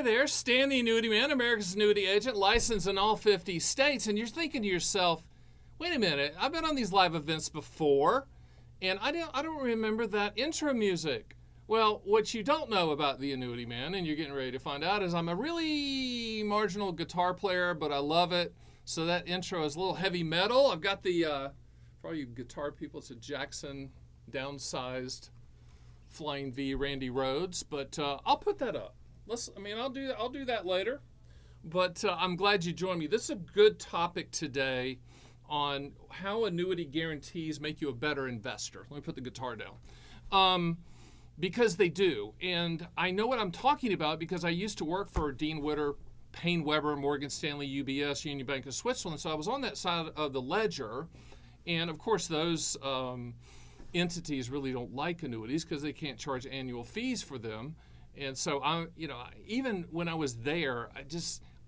Hi there, Stan the Annuity Man, America's annuity agent, licensed in all 50 states. And you're thinking to yourself, wait a minute, I've been on these live events before, and I don't remember that intro music. Well, what you don't know about the Annuity Man, and you're getting ready to find out, is I'm a really marginal guitar player, but I love it. So that intro is a little heavy metal. I've got the, for all you guitar people, it's a Jackson downsized Flying V Randy Rhoads, but I'll put that up. I'll do that later. But I'm glad you joined me. This is a good topic today on how annuity guarantees make you a better investor. Let me put the guitar down. Because they do. And I know what I'm talking about because I used to work for Dean Witter, Payne Weber, Morgan Stanley, UBS, Union Bank of Switzerland. So I was on that side of the ledger. And of course, those entities really don't like annuities because they can't charge annual fees for them. And so even when I was there,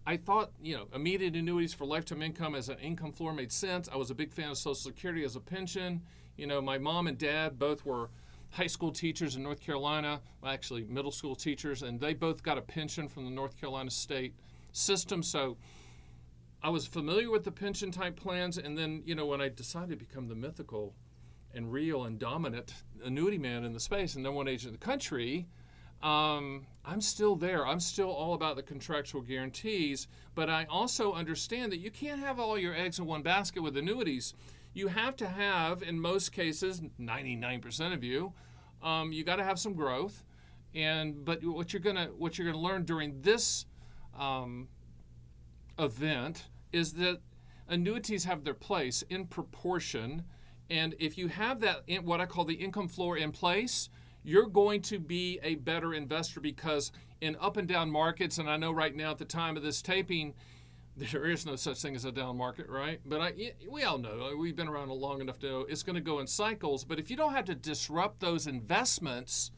I thought, immediate annuities for lifetime income as an income floor made sense. I was a big fan of Social Security as a pension. My mom and dad both were high school teachers in North Carolina, actually middle school teachers, and they both got a pension from the North Carolina state system. So I was familiar with the pension type plans. And then, when I decided to become the mythical and real and dominant annuity man in the space and number one agent in the country, I'm still there. I'm still all about the contractual guarantees, but I also understand that you can't have all your eggs in one basket with annuities. You have to have, in most cases, 99% of you got to have some growth. But what you're gonna learn during this event is that annuities have their place in proportion, and if you have that what I call the income floor in place, you're going to be a better investor because in up and down markets, and I know right now at the time of this taping, there is no such thing as a down market, right? But we all know, we've been around long enough to know it's going to go in cycles. But if you don't have to disrupt those investments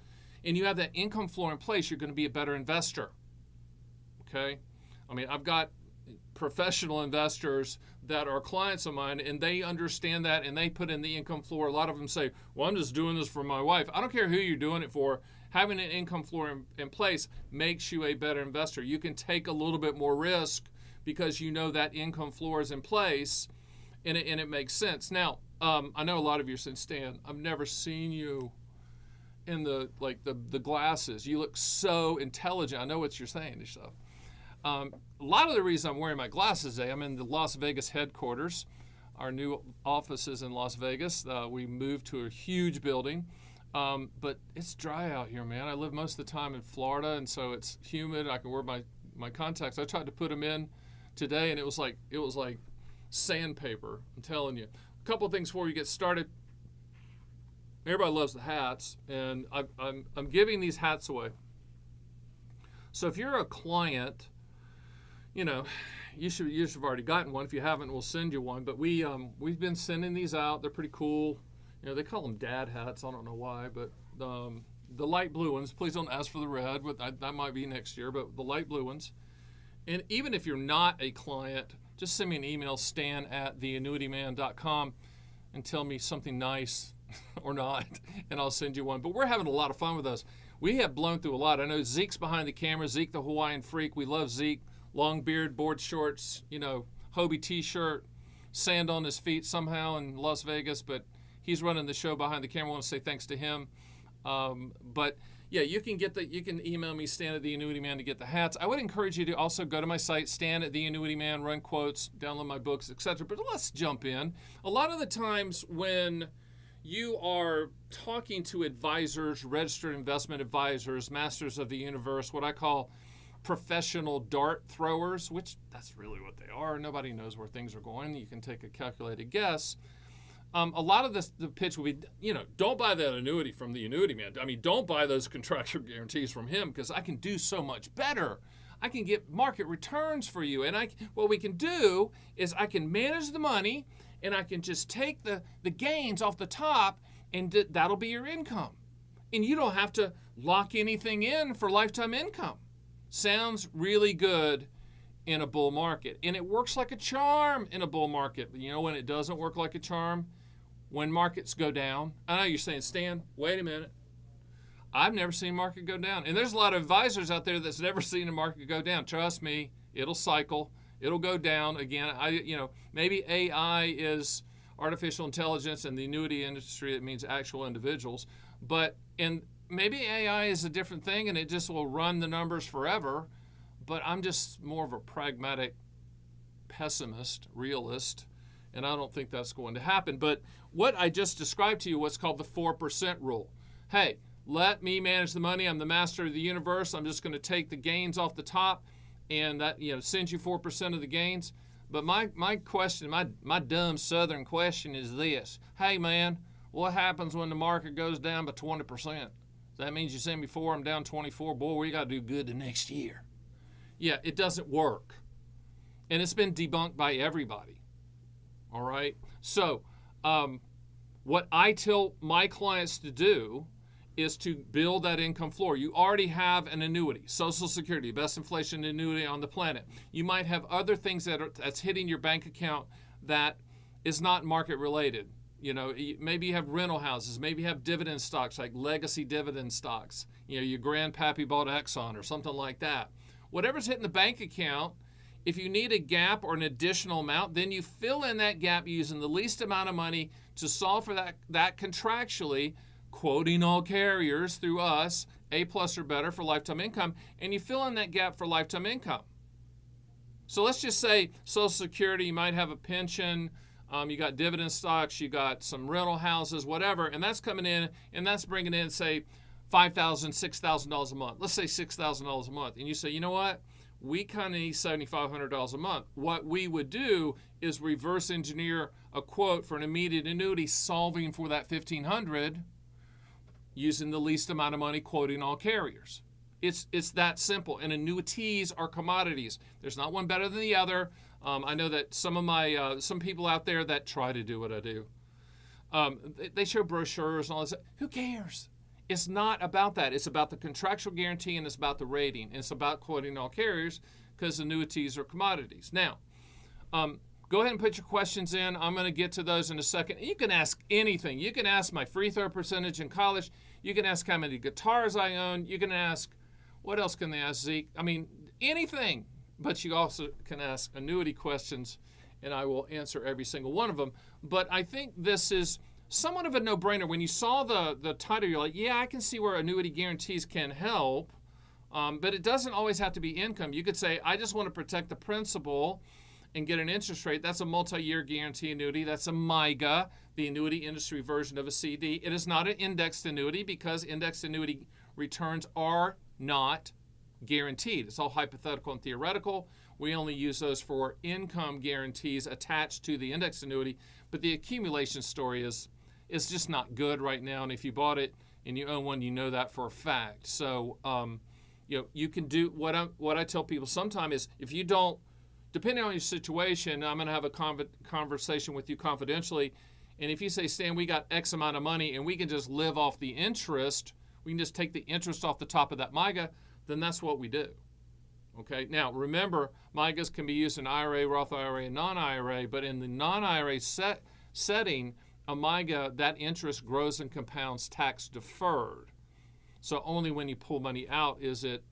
and you have that income floor in place, you're going to be a better investor, okay? I've got professional investors that are clients of mine, and they understand that, and they put in the income floor. A lot of them say, well, I'm just doing this for my wife. I don't care who you're doing it for. Having an income floor in place makes you a better investor. You can take a little bit more risk because you know that income floor is in place, and it makes sense. Now, I know a lot of you are saying, Stan, I've never seen you in the glasses. You look so intelligent. I know what you're saying to yourself. A lot of the reason I'm wearing my glasses today, I'm in the Las Vegas headquarters. Our new office is in Las Vegas. We moved to a huge building, but it's dry out here, man. I live most of the time in Florida, and so it's humid. I can wear my contacts. I tried to put them in today, and it was like sandpaper. I'm telling you. A couple of things before we get started. Everybody loves the hats, and I'm giving these hats away. So if you're a client, you should have already gotten one. If you haven't, we'll send you one. But we've been sending these out. They're pretty cool. They call them dad hats. I don't know why, but the light blue ones. Please don't ask for the red. That might be next year. But the light blue ones. And even if you're not a client, just send me an email, stan@theannuityman.com, and tell me something nice or not, and I'll send you one. But we're having a lot of fun with us. We have blown through a lot. I know Zeke's behind the camera. Zeke, the Hawaiian freak. We love Zeke. Long beard, board shorts, Hobie t-shirt, sand on his feet somehow in Las Vegas, but he's running the show behind the camera. I want to say thanks to him. But yeah, you can email me, Stan at the Annuity Man, to get the hats. I would encourage you to also go to my site, Stan at the Annuity Man, run quotes, download my books, etc. But let's jump in. A lot of the times when you are talking to advisors, registered investment advisors, masters of the universe, what I call professional dart throwers, which that's really what they are. Nobody knows where things are going. You can take a calculated guess. A lot of the pitch will be, don't buy that annuity from the Annuity Man. Don't buy those contractual guarantees from him because I can do so much better. I can get market returns for you. And what we can do is I can manage the money and I can just take the gains off the top, and that'll be your income. And you don't have to lock anything in for lifetime income. Sounds really good in a bull market. And it works like a charm in a bull market. But when it doesn't work like a charm? When markets go down. I know you're saying, Stan, wait a minute. I've never seen market go down. And there's a lot of advisors out there that's never seen a market go down. Trust me, it'll cycle. It'll go down again. Maybe AI is artificial intelligence, and the annuity industry, it means actual individuals. But maybe AI is a different thing, and it just will run the numbers forever. But I'm just more of a pragmatic pessimist, realist, and I don't think that's going to happen. But what I just described to you, what's called the 4% rule. Hey, let me manage the money. I'm the master of the universe. I'm just going to take the gains off the top, and that sends you 4% of the gains. But my question, my dumb Southern question is this: hey man, what happens when the market goes down by 20%? That means you send me 4, I'm down 24. Boy, we got to do good the next year. Yeah, it doesn't work, and it's been debunked by everybody. All right. So, what I tell my clients to do is to build that income floor. You already have an annuity, Social Security, best inflation annuity on the planet. You might have other things that's hitting your bank account that is not market related. Maybe you have rental houses, maybe you have dividend stocks like legacy dividend stocks. Your grandpappy bought Exxon or something like that. Whatever's hitting the bank account, if you need a gap or an additional amount, then you fill in that gap using the least amount of money to solve for that contractually, quoting all carriers through us, A+ or better for lifetime income, and you fill in that gap for lifetime income. So let's just say Social Security, you might have a pension, you got dividend stocks, you got some rental houses, whatever, and that's coming in, and that's bringing in, say, $5,000, $6,000 a month. Let's say $6,000 a month. And you say, you know what? We kind of need $7,500 a month. What we would do is reverse engineer a quote for an immediate annuity solving for that $1,500 using the least amount of money, quoting all carriers. It's that simple. And annuities are commodities. There's not one better than the other. I know that some people out there that try to do what I do, they show brochures and all this. Who cares? It's not about that. It's about the contractual guarantee, and it's about the rating. And it's about quoting all carriers, because annuities are commodities. Now, go ahead and put your questions in. I'm going to get to those in a second. You can ask anything. You can ask my free throw percentage in college. You can ask how many guitars I own. You can ask, what else can they ask, Zeke? I mean, anything. But you also can ask annuity questions, and I will answer every single one of them. But I think this is somewhat of a no-brainer. When you saw the title, you're like, yeah, I can see where annuity guarantees can help, but it doesn't always have to be income. You could say, I just want to protect the principal and get an interest rate. That's a multi-year guarantee annuity. That's a MYGA, the annuity industry version of a CD. It is not an indexed annuity, because indexed annuity returns are not guaranteed. It's all hypothetical and theoretical. We only use those for income guarantees attached to the indexed annuity, but the accumulation story is just not good right now. And if you bought it and you own one, you know that for a fact. So, you can do what I tell people sometimes is, if you don't, depending on your situation, I'm going to have a conversation with you confidentially. And if you say, Stan, we got X amount of money and we can just live off the interest, we can just take the interest off the top of that MYGA, then that's what we do. Okay. Now, remember, MYGAs can be used in IRA, Roth IRA, and non-IRA, but in the non-IRA setting, a MYGA, that interest grows and compounds tax deferred. So only when you pull money out is it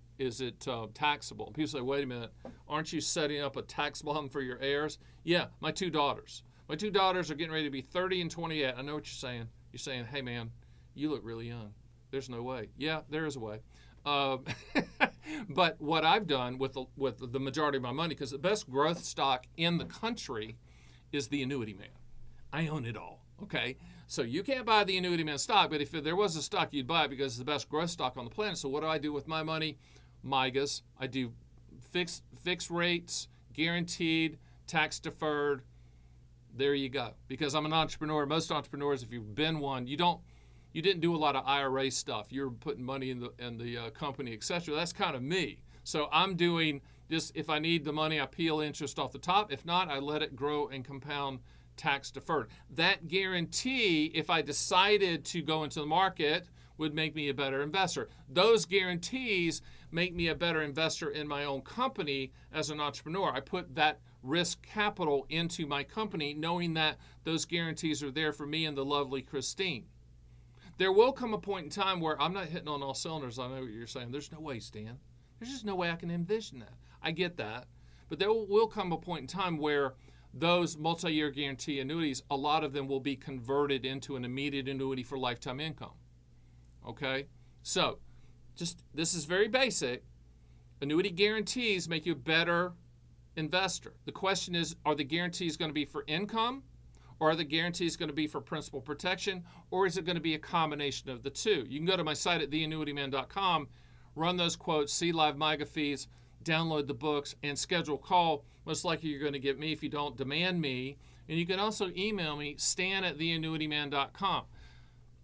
taxable. People say, wait a minute, aren't you setting up a tax bomb for your heirs? Yeah, my two daughters. My two daughters are getting ready to be 30 and 28. I know what you're saying. You're saying, hey man, you look really young. There's no way. Yeah, there is a way. But what I've done with the majority of my money, because the best growth stock in the country is the Annuity Man. I own it all. Okay, so you can't buy the Annuity Man stock, but if there was a stock, you'd buy it because it's the best growth stock on the planet. So what do I do with my money? MYGAs. I do fixed rates, guaranteed, tax deferred. There you go. Because I'm an entrepreneur. Most entrepreneurs, if you've been one, you didn't do a lot of IRA stuff. You're putting money in the company, etc. That's kind of me. So I'm doing this. If I need the money, I peel interest off the top. If not, I let it grow and compound tax deferred. That guarantee, if I decided to go into the market, would make me a better investor. Those guarantees make me a better investor in my own company as an entrepreneur. I put that risk capital into my company knowing that those guarantees are there for me and the lovely Christine. there will come a point in time where I'm not hitting on all cylinders. I know what you're saying. There's no way, Stan. There's just no way I can envision that. I get that. But there will come a point in time where those multi-year guarantee annuities, a lot of them will be converted into an immediate annuity for lifetime income. Okay? So, this is very basic. Annuity guarantees make you a better investor. The question is, are the guarantees going to be for income, or are the guarantees going to be for principal protection, or is it going to be a combination of the two? You can go to my site at theannuityman.com, run those quotes, see live MIGA fees, download the books, and schedule a call. Most likely you're going to get me. If you don't, demand me. And you can also email me, stan@theannuityman.com.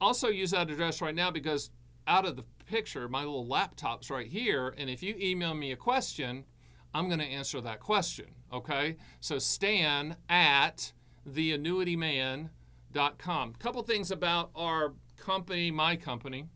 Also use that address right now because out of the picture, my little laptop's right here, and if you email me a question, I'm going to answer that question, okay? So stan@theannuityman.com. Couple things about our company, my company.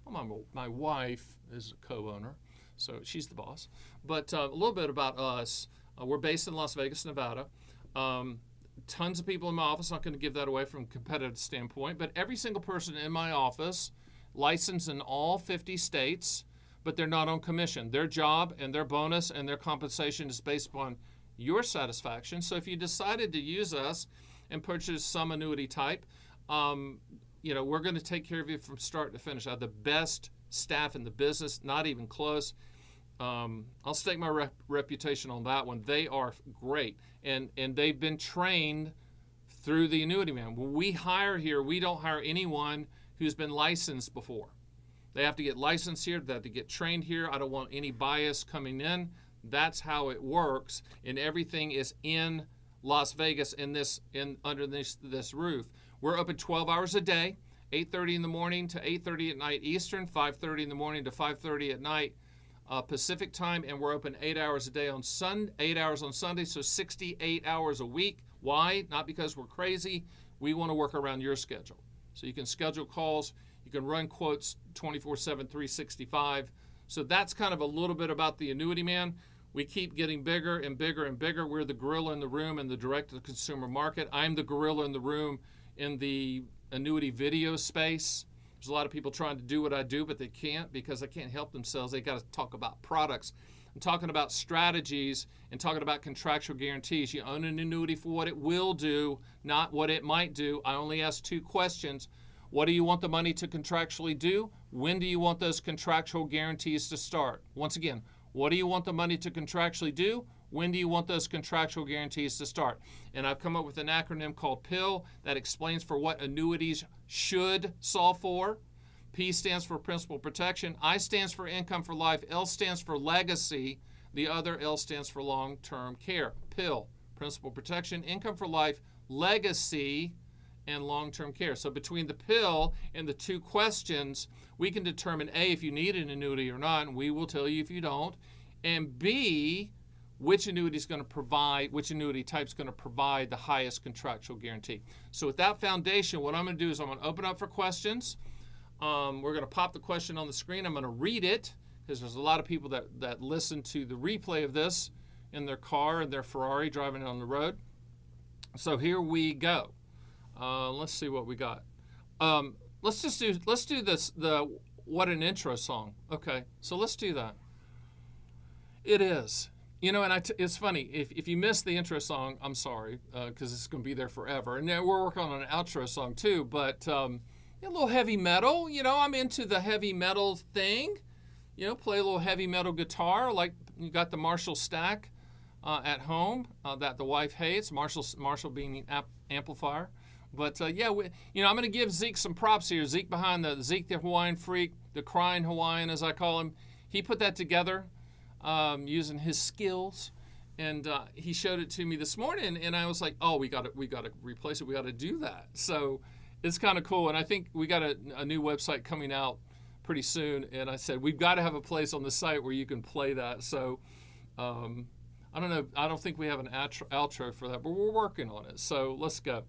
Well, my wife is a co-owner, so she's the boss. But a little bit about us. We're based in Las Vegas, Nevada. Tons of people in my office. I'm not going to give that away from a competitive standpoint, but every single person in my office licensed in all 50 states, but they're not on commission. Their job and their bonus and their compensation is based upon your satisfaction. So if you decided to use us and purchase some annuity type, we're going to take care of you from start to finish. I have the best staff in the business, not even close. I'll stake my reputation on that one. They are great, and they've been trained through the Annuity Man. When we hire here, we don't hire anyone who's been licensed before. They have to get licensed here. They have to get trained here. I don't want any bias coming in. That's how it works, and everything is in Las Vegas under this roof. We're open 12 hours a day, 8:30 in the morning to 8:30 at night Eastern, 5:30 in the morning to 5:30 at night Pacific time, and we're open 8 hours a day on 8 hours on Sunday, so 68 hours a week. Why? Not because we're crazy. We want to work around your schedule. So you can schedule calls, you can run quotes 24/7, 365. So that's kind of a little bit about the Annuity Man. We keep getting bigger and bigger and bigger. We're the gorilla in the room in the direct-to-consumer market. I'm the gorilla in the room in the annuity video space. There's a lot of people trying to do what I do, but they can't because they can't help themselves. They got to talk about products. I'm talking about strategies and talking about contractual guarantees. You own an annuity for what it will do, not what it might do. I only ask two questions. What do you want the money to contractually do? When do you want those contractual guarantees to start? Once again, what do you want the money to contractually do? When do you want those contractual guarantees to start? And I've come up with an acronym called PIL that explains for what annuities should solve for. P stands for principal protection. I stands for income for life. L stands for legacy. The other L stands for long-term care. PIL, principal protection, income for life, legacy, and long-term care. So between the PIL and the two questions, we can determine A, if you need an annuity or not, and we will tell you if you don't, and B, which annuity type is going to provide the highest contractual guarantee. So with that foundation, what I'm going to do is I'm going to open up for questions. We're going to pop the question on the screen. I'm going to read it because there's a lot of people that listen to the replay of this in their car and their Ferrari driving on the road. So here we go. Let's see what we got. Let's do this, the What an Intro song. Okay, so let's do that. It is. And it's funny, if you missed the intro song, I'm sorry, because it's going to be there forever. And now we're working on an outro song too, but a little heavy metal. I'm into the heavy metal thing. Play a little heavy metal guitar, like you got the Marshall stack at home that the wife hates, Marshall being an amplifier. But I'm going to give Zeke some props here. Zeke the Hawaiian freak, the crying Hawaiian as I call him. He put that together. Using his skills, and he showed it to me this morning, and I was like, oh, we got to replace it. We got to do that. So it's kind of cool, and I think we got a new website coming out pretty soon, and I said we've got to have a place on the site where you can play that. So I don't know. I don't think we have an outro for that, but we're working on it. So let's go.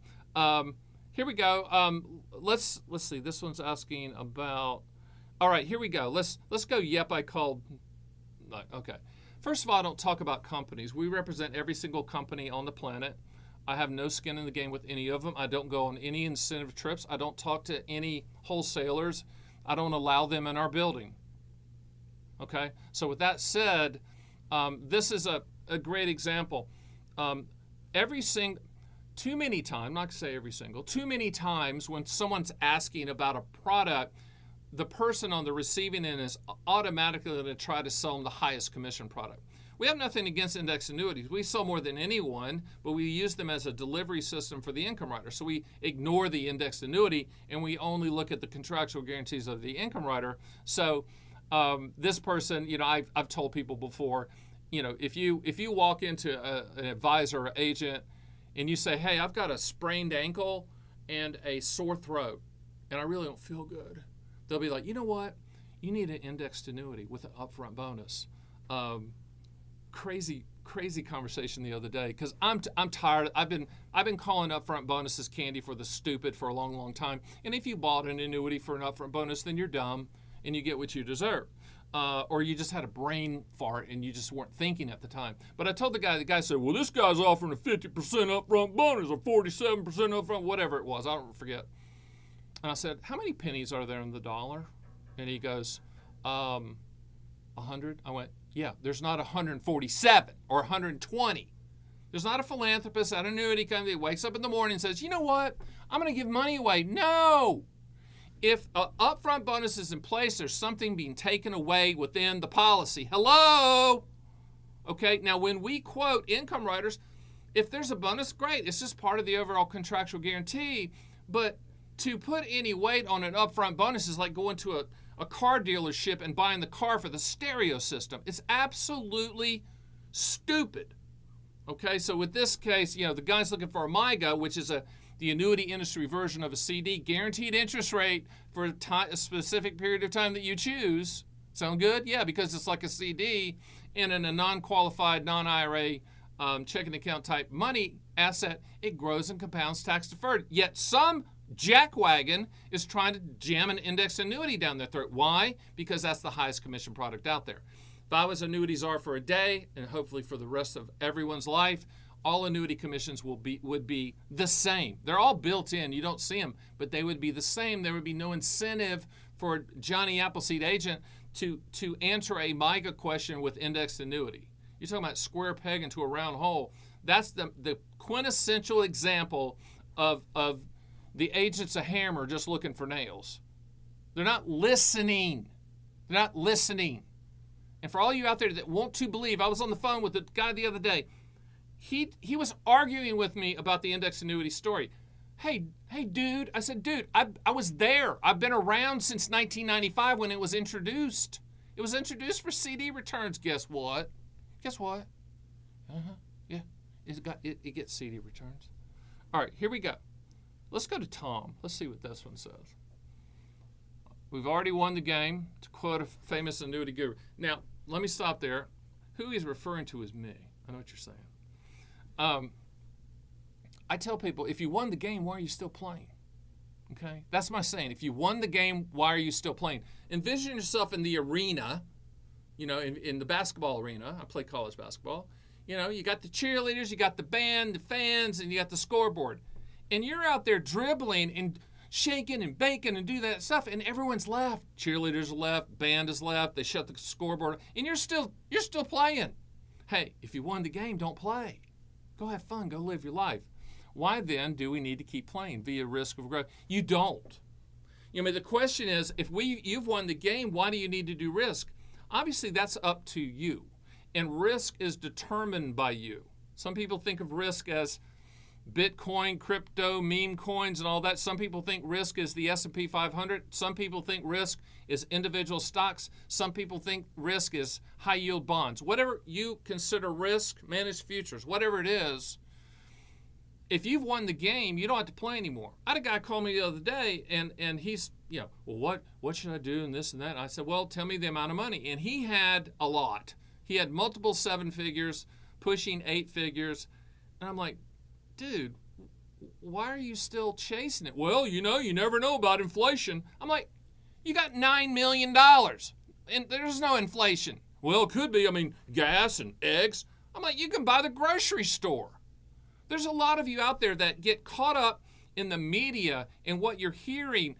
Here we go. Let's see. This one's asking about. All right, here we go. Let's go. Yep, I called. Okay. First of all, I don't talk about companies. We represent every single company on the planet. I have no skin in the game with any of them. I don't go on any incentive trips. I don't talk to any wholesalers. I don't allow them in our building. Okay? So with that said, this is a great example. Too many times, not to say every single, too many times when someone's asking about a product, the person on the receiving end is automatically going to try to sell them the highest commission product. We have nothing against index annuities. We sell more than anyone, but we use them as a delivery system for the income rider. So we ignore the indexed annuity and we only look at the contractual guarantees of the income rider. So this person, I've told people before, if you walk into an advisor or agent and you say, hey, I've got a sprained ankle and a sore throat and I really don't feel good, they'll be like, you know what? You need an indexed annuity with an upfront bonus. Crazy conversation the other day because I'm tired. I've been calling upfront bonuses candy for the stupid for a long time. And if you bought an annuity for an upfront bonus, then you're dumb and you get what you deserve. Or you just had a brain fart and you just weren't thinking at the time. But I told the guy said, well, this guy's offering a 50% upfront bonus or 47% upfront, whatever it was. I don't forget. And I said, how many pennies are there in the dollar? And he goes, 100. I went, yeah, there's not 147 or 120. There's not a philanthropist at an annuity company that wakes up in the morning and says, you know what? I'm going to give money away. No. If an upfront bonus is in place, there's something being taken away within the policy. Hello? Okay, now when we quote income riders, if there's a bonus, great. It's just part of the overall contractual guarantee. But to put any weight on an upfront bonus is like going to a car dealership and buying the car for the stereo system. It's absolutely stupid. Okay, so with this case, the guy's looking for a MIGA, which is the annuity industry version of a CD, guaranteed interest rate for a specific period of time that you choose. Sound good? Yeah, because it's like a CD, and in a non-qualified, non-IRA checking account type money asset, it grows and compounds tax deferred. Yet some jackwagon is trying to jam an index annuity down their throat. Why? Because that's the highest commission product out there. If I was annuities are for a day, and hopefully for the rest of everyone's life, all annuity commissions would be the same. They're all built in. You don't see them, but they would be the same. There would be no incentive for Johnny Appleseed agent to answer a MIGA question with indexed annuity. You're talking about square peg into a round hole. That's the quintessential example of the agent's a hammer just looking for nails. They're not listening. They're not listening. And for all you out there that want to believe, I was on the phone with the guy the other day. He was arguing with me about the index annuity story. Hey, dude. I said, dude, I was there. I've been around since 1995 when it was introduced. It was introduced for CD returns. Guess what? Yeah. It gets CD returns. All right, here we go. Let's go to Tom. Let's see what this one says. We've already won the game, to quote a famous annuity guru. Now, let me stop there. Who he's referring to is me. I know what you're saying. I tell people, if you won the game, why are you still playing? Okay? That's my saying. If you won the game, why are you still playing? Envision yourself in the arena, in the basketball arena. I play college basketball. You got the cheerleaders, you got the band, the fans, and you got the scoreboard. And you're out there dribbling and shaking and baking and do that stuff, and everyone's left. Cheerleaders are left, band is left, they shut the scoreboard, and you're still playing. Hey, if you won the game, don't play. Go have fun, go live your life. Why then do we need to keep playing via risk of growth? You don't. The question is, if you've won the game, why do you need to do risk? Obviously, that's up to you, and risk is determined by you. Some people think of risk as Bitcoin, crypto, meme coins, and all that. Some people think risk is the S&P 500. Some people think risk is individual stocks. Some people think risk is high-yield bonds. Whatever you consider risk, managed futures, whatever it is, if you've won the game, you don't have to play anymore. I had a guy call me the other day, and he's, well, what should I do and this and that? And I said, well, tell me the amount of money. And he had a lot. He had multiple 7 figures, pushing 8 figures. And I'm like, dude, why are you still chasing it? Well, you never know about inflation. I'm like, you got $9 million, and there's no inflation. Well, it could be. Gas and eggs. I'm like, you can buy the grocery store. There's a lot of you out there that get caught up in the media and what you're hearing.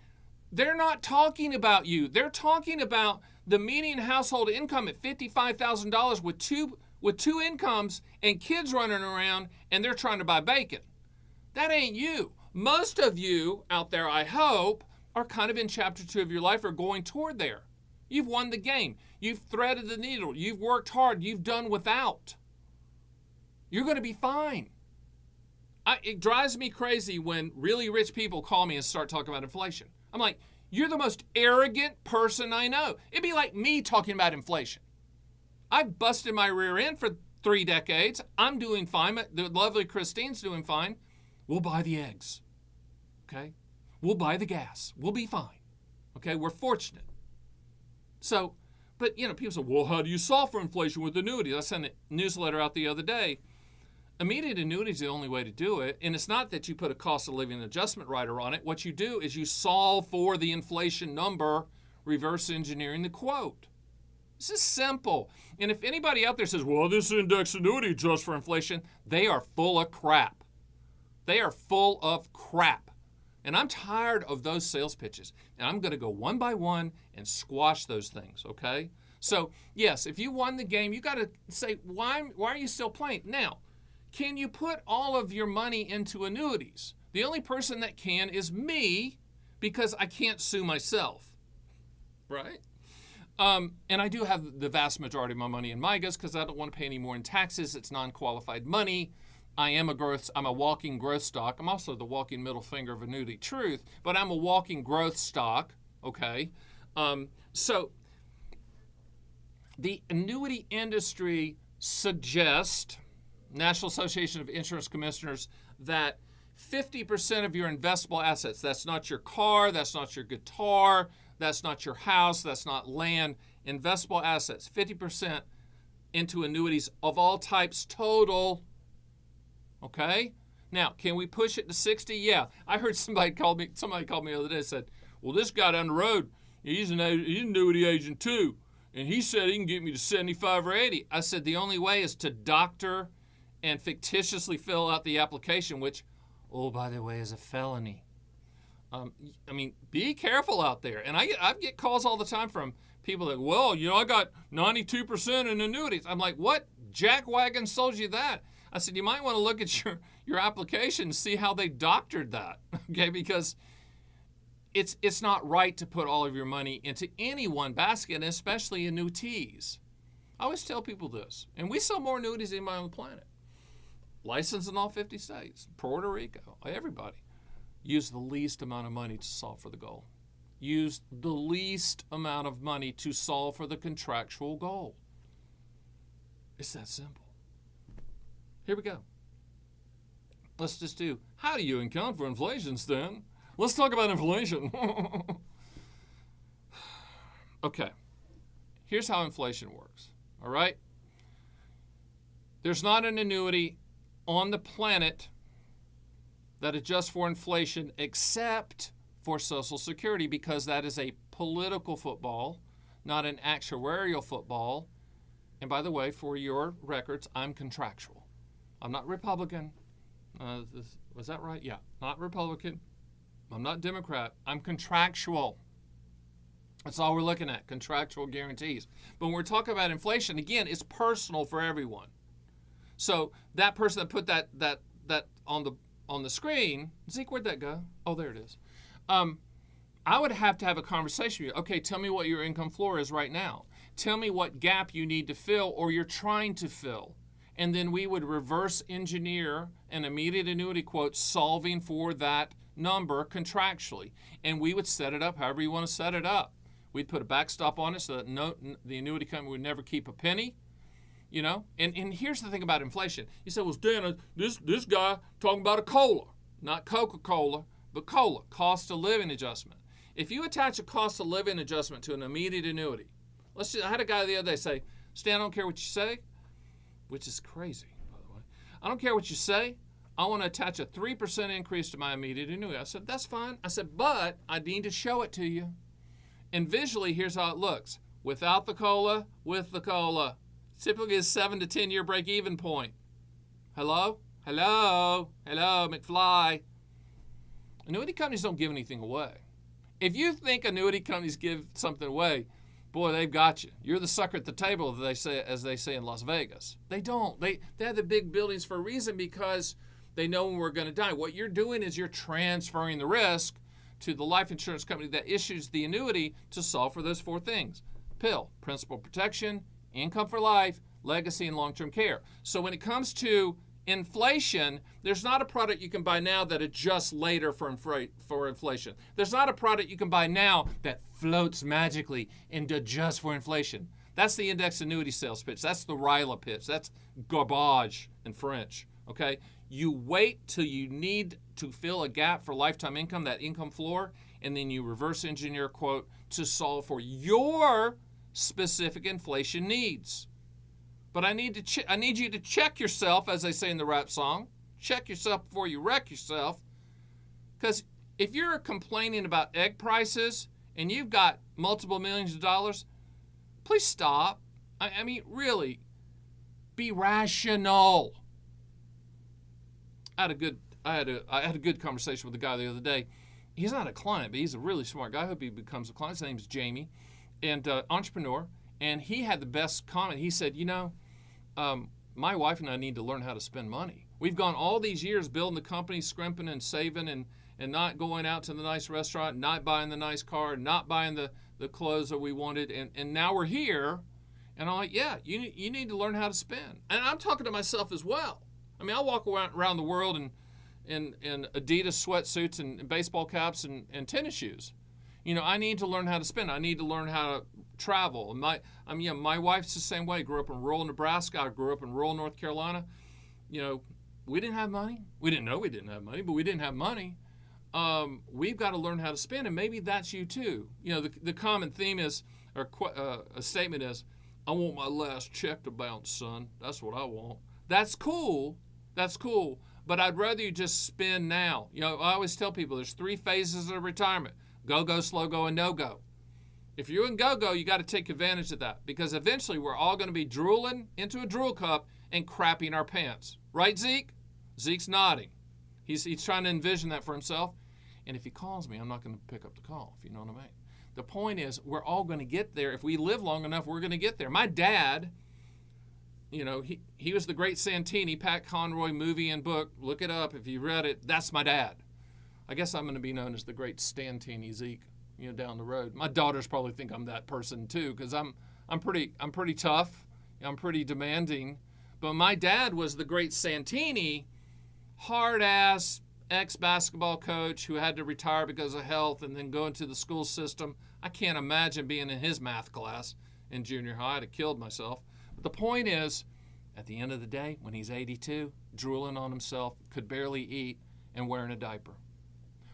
They're not talking about you. They're talking about the median household income at $55,000 with two incomes and kids running around, and they're trying to buy bacon. That ain't you. Most of you out there, I hope, are kind of in chapter 2 of your life or going toward there. You've won the game. You've threaded the needle. You've worked hard. You've done without. You're going to be fine. It drives me crazy when really rich people call me and start talking about inflation. I'm like, you're the most arrogant person I know. It'd be like me talking about inflation. I've busted my rear end for 3 decades. I'm doing fine. The lovely Christine's doing fine. We'll buy the eggs. Okay? We'll buy the gas. We'll be fine. Okay? We're fortunate. So, but, people say, well, how do you solve for inflation with annuities? I sent a newsletter out the other day. Immediate annuity is the only way to do it, and it's not that you put a cost of living adjustment rider on it. What you do is you solve for the inflation number, reverse engineering the quote. This is simple. And if anybody out there says, well, this index annuity adjusts for inflation, they are full of crap. They are full of crap. And I'm tired of those sales pitches. And I'm going to go one by one and squash those things, okay? So, yes, if you won the game, you got to say, why are you still playing? Now, can you put all of your money into annuities? The only person that can is me, because I can't sue myself, right? And I do have the vast majority of my money in MYGAs because I don't want to pay any more in taxes. It's non-qualified money. I'm a walking growth stock. I'm also the walking middle finger of annuity truth, but I'm a walking growth stock, okay? So the annuity industry suggests, National Association of Insurance Commissioners, that 50% of your investable assets, that's not your car, that's not your guitar, that's not your house, that's not land, investable assets, 50% into annuities of all types total. Okay? Now, can we push it to 60? Yeah. I heard somebody called me the other day and said, well, this guy down the road, he's an annuity agent too, and he said he can get me to 75 or 80. I said the only way is to doctor and fictitiously fill out the application, which, oh, by the way, is a felony. Be careful out there. And I get calls all the time from people that, well, I got 92% in annuities. I'm like, what jackwagon sold you that? I said, you might want to look at your application and see how they doctored that, okay? Because it's not right to put all of your money into any one basket, and especially annuities. I always tell people this, and we sell more annuities than anybody on the planet. Licensed in all 50 states, Puerto Rico, everybody. Use the least amount of money to solve for the goal. Use the least amount of money to solve for the contractual goal. It's that simple. Here we go. Let's just do, how do you account for inflation, Stan? Let's talk about inflation. Okay. Here's how inflation works, all right? There's not an annuity on the planet that adjusts for inflation except for Social Security, because that is a political football, not an actuarial football. And by the way, for your records, I'm contractual. I'm not Republican. Was that right? Yeah, not Republican. I'm not Democrat. I'm contractual. That's all we're looking at, contractual guarantees. But when we're talking about inflation, again, it's personal for everyone. So that person that put that on the screen, Zeke, where'd that go? Oh, there it is. I would have to have a conversation with you. Okay, tell me what your income floor is right now. Tell me what gap you need to fill or you're trying to fill. And then we would reverse engineer an immediate annuity quote solving for that number contractually. And we would set it up however you want to set it up. We'd put a backstop on it so that the annuity company would never keep a penny. And here's the thing about inflation. You said, well, Stan, this guy talking about a COLA, not Coca-Cola, but COLA, cost of living adjustment. If you attach a cost of living adjustment to an immediate annuity, I had a guy the other day say, Stan, I don't care what you say, which is crazy, by the way. I don't care what you say. I want to attach a 3% increase to my immediate annuity. I said, that's fine. I said, but I need to show it to you. And visually, here's how it looks. Without the COLA, with the COLA. Typically a 7 to 10 year break-even point. Hello? Hello, McFly. Annuity companies don't give anything away. If you think annuity companies give something away, boy, they've got you. You're the sucker at the table, as they say in Las Vegas. They don't. They have the big buildings for a reason because they know when we're going to die. What you're doing is you're transferring the risk to the life insurance company that issues the annuity to solve for those four things. PIL, principal protection, income for life, legacy, and long-term care. So when it comes to inflation, there's not a product you can buy now that adjusts later for inflation. There's not a product you can buy now that floats magically and adjusts for inflation. That's the index annuity sales pitch. That's the RILA pitch. That's garbage in French. Okay? You wait till you need to fill a gap for lifetime income, that income floor, and then you reverse engineer a quote to solve for your specific inflation needs. But I need you to check yourself, as they say in the rap song. Check yourself before you wreck yourself. Because if you're complaining about egg prices and you've got multiple millions of dollars, please stop. I mean, really, be rational. I had a good conversation with a guy the other day. He's not a client, but he's a really smart guy. I hope he becomes a client. His name's Jamie, and entrepreneur. And he had the best comment. He said, my wife and I need to learn how to spend money. We've gone all these years building the company, scrimping and saving and not going out to the nice restaurant, not buying the nice car, not buying the clothes that we wanted. And now we're here. And I'm like, yeah, you need to learn how to spend. And I'm talking to myself as well. I mean, I walk around the world in Adidas sweatsuits and baseball caps and tennis shoes. I need to learn how to spend. I need to learn how to travel. My wife's the same way. Grew up in rural Nebraska. I grew up in rural North Carolina. We didn't have money. We didn't know we didn't have money, but we didn't have money. We've got to learn how to spend, and maybe that's you too. The common theme is, or a statement is, I want my last check to bounce, son. That's what I want. That's cool. That's cool. But I'd rather you just spend now. I always tell people there's 3 phases of retirement: go, slow go, and no go. If you're in go, you got to take advantage of that, because eventually we're all going to be drooling into a drool cup and crapping our pants. Right, Zeke? Zeke's nodding. He's trying to envision that for himself. And if he calls me, I'm not going to pick up the call, if you know what I mean. The point is, we're all going to get there. If we live long enough, we're going to get there. My dad, he was the great Santini, Pat Conroy movie and book. Look it up if you read it. That's my dad. I guess I'm going to be known as the great Stantini Zeke, down the road. My daughters probably think I'm that person too, because I'm pretty tough. I'm pretty demanding. But my dad was the great Santini, hard-ass ex-basketball coach who had to retire because of health and then go into the school system. I can't imagine being in his math class in junior high. I'd have killed myself. But the point is, at the end of the day, when he's 82, drooling on himself, could barely eat, and wearing a diaper.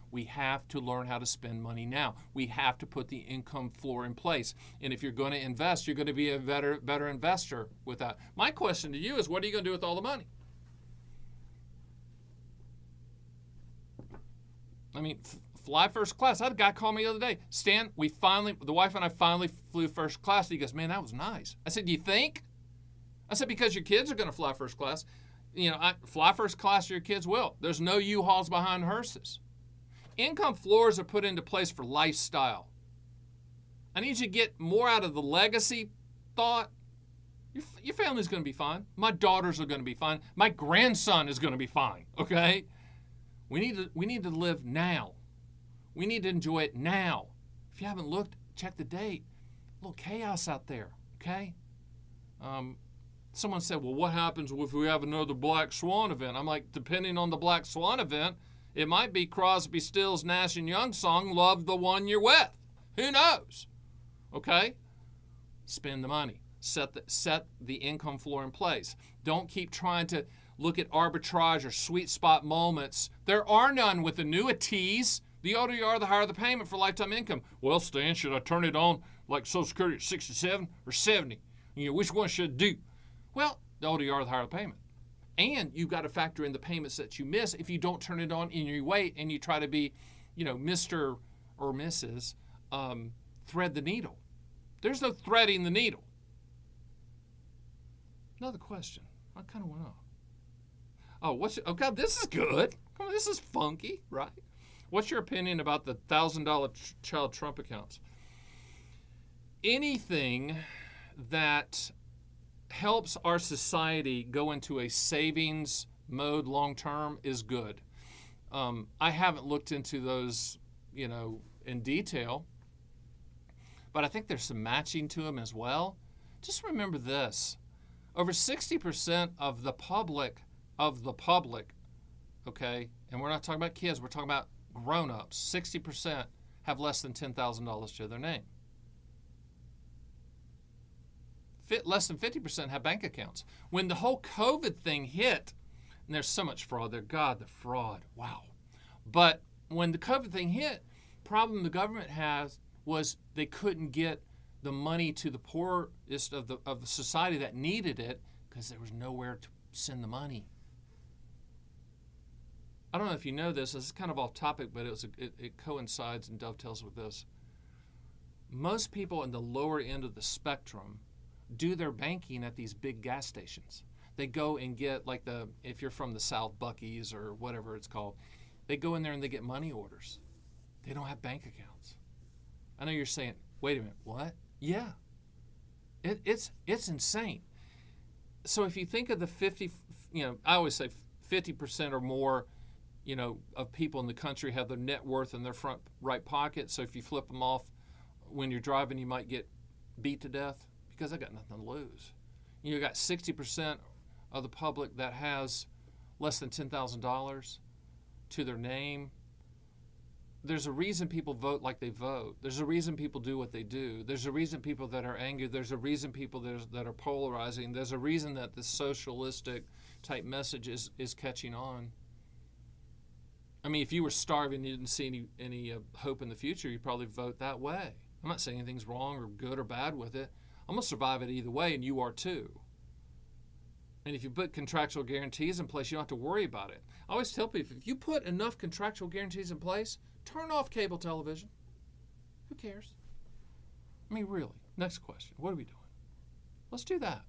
We have to learn how to spend money now. We have to put the income floor in place. And if you're going to invest, you're going to be a better investor with that. My question to you is, what are you going to do with all the money? I mean, fly first class. I had a guy call me the other day. Stan, the wife and I finally flew first class. He goes, man, that was nice. I said, do you think? I said, because your kids are going to fly first class. Fly first class, your kids will. There's no U-Hauls behind hearses. Income floors are put into place for lifestyle. I need you to get more out of the legacy thought. Your family's going to be fine. My daughters are going to be fine. My grandson is going to be fine, okay? We need to live now. We need to enjoy it now. If you haven't looked, check the date. A little chaos out there, okay? Someone said, well, what happens if we have another Black Swan event? I'm like, depending on the Black Swan event, it might be Crosby, Stills, Nash & Young song, Love the One You're With. Who knows? Okay? Spend the money. Set the income floor in place. Don't keep trying to look at arbitrage or sweet spot moments. There are none with annuities. The older you are, the higher the payment for lifetime income. Well, Stan, should I turn it on like Social Security at 67 or 70? Which one should I do? Well, the older you are, the higher the payment. And you've got to factor in the payments that you miss if you don't turn it on and you wait and you try to be, Mr. or Mrs. Thread the needle. There's no threading the needle. Another question. I kind of went off. Oh God, this is good. Come on, this is funky, right? What's your opinion about the $1,000 child Trump accounts? Anything that helps our society go into a savings mode long term is good. I haven't looked into those, in detail, but I think there's some matching to them as well. Just remember this: over 60% of the public, okay, and we're not talking about kids, we're talking about grown-ups. 60% have less than $10,000 to their name. Less than 50% have bank accounts. When the whole COVID thing hit, and there's so much fraud there, God, the fraud, wow. But when the COVID thing hit, problem the government has was they couldn't get the money to the poorest of the society that needed it because there was nowhere to send the money. I don't know if you know this. This is kind of off topic, but it coincides and dovetails with this. Most people in the lower end of the spectrum do their banking at these big gas stations. They go and get, if you're from the South, Buc-ee's or whatever it's called, they go in there and they get money orders. They don't have bank accounts. I know you're saying, wait a minute, what? Yeah. It's insane. So if you think of the 50, I always say 50% or more, of people in the country have their net worth in their front right pocket. So if you flip them off when you're driving, you might get beat to death because I got nothing to lose. You got 60% of the public that has less than $10,000 to their name. There's a reason people vote like they vote. There's a reason people do what they do. There's a reason people that are angry. There's a reason people that are polarizing. There's a reason that this socialistic type message is catching on. I mean, if you were starving and you didn't see any hope in the future, you'd probably vote that way. I'm not saying anything's wrong or good or bad with it. I'm going to survive it either way, and you are too. And if you put contractual guarantees in place, you don't have to worry about it. I always tell people, if you put enough contractual guarantees in place, turn off cable television. Who cares? I mean, really. Next question. What are we doing? Let's do that.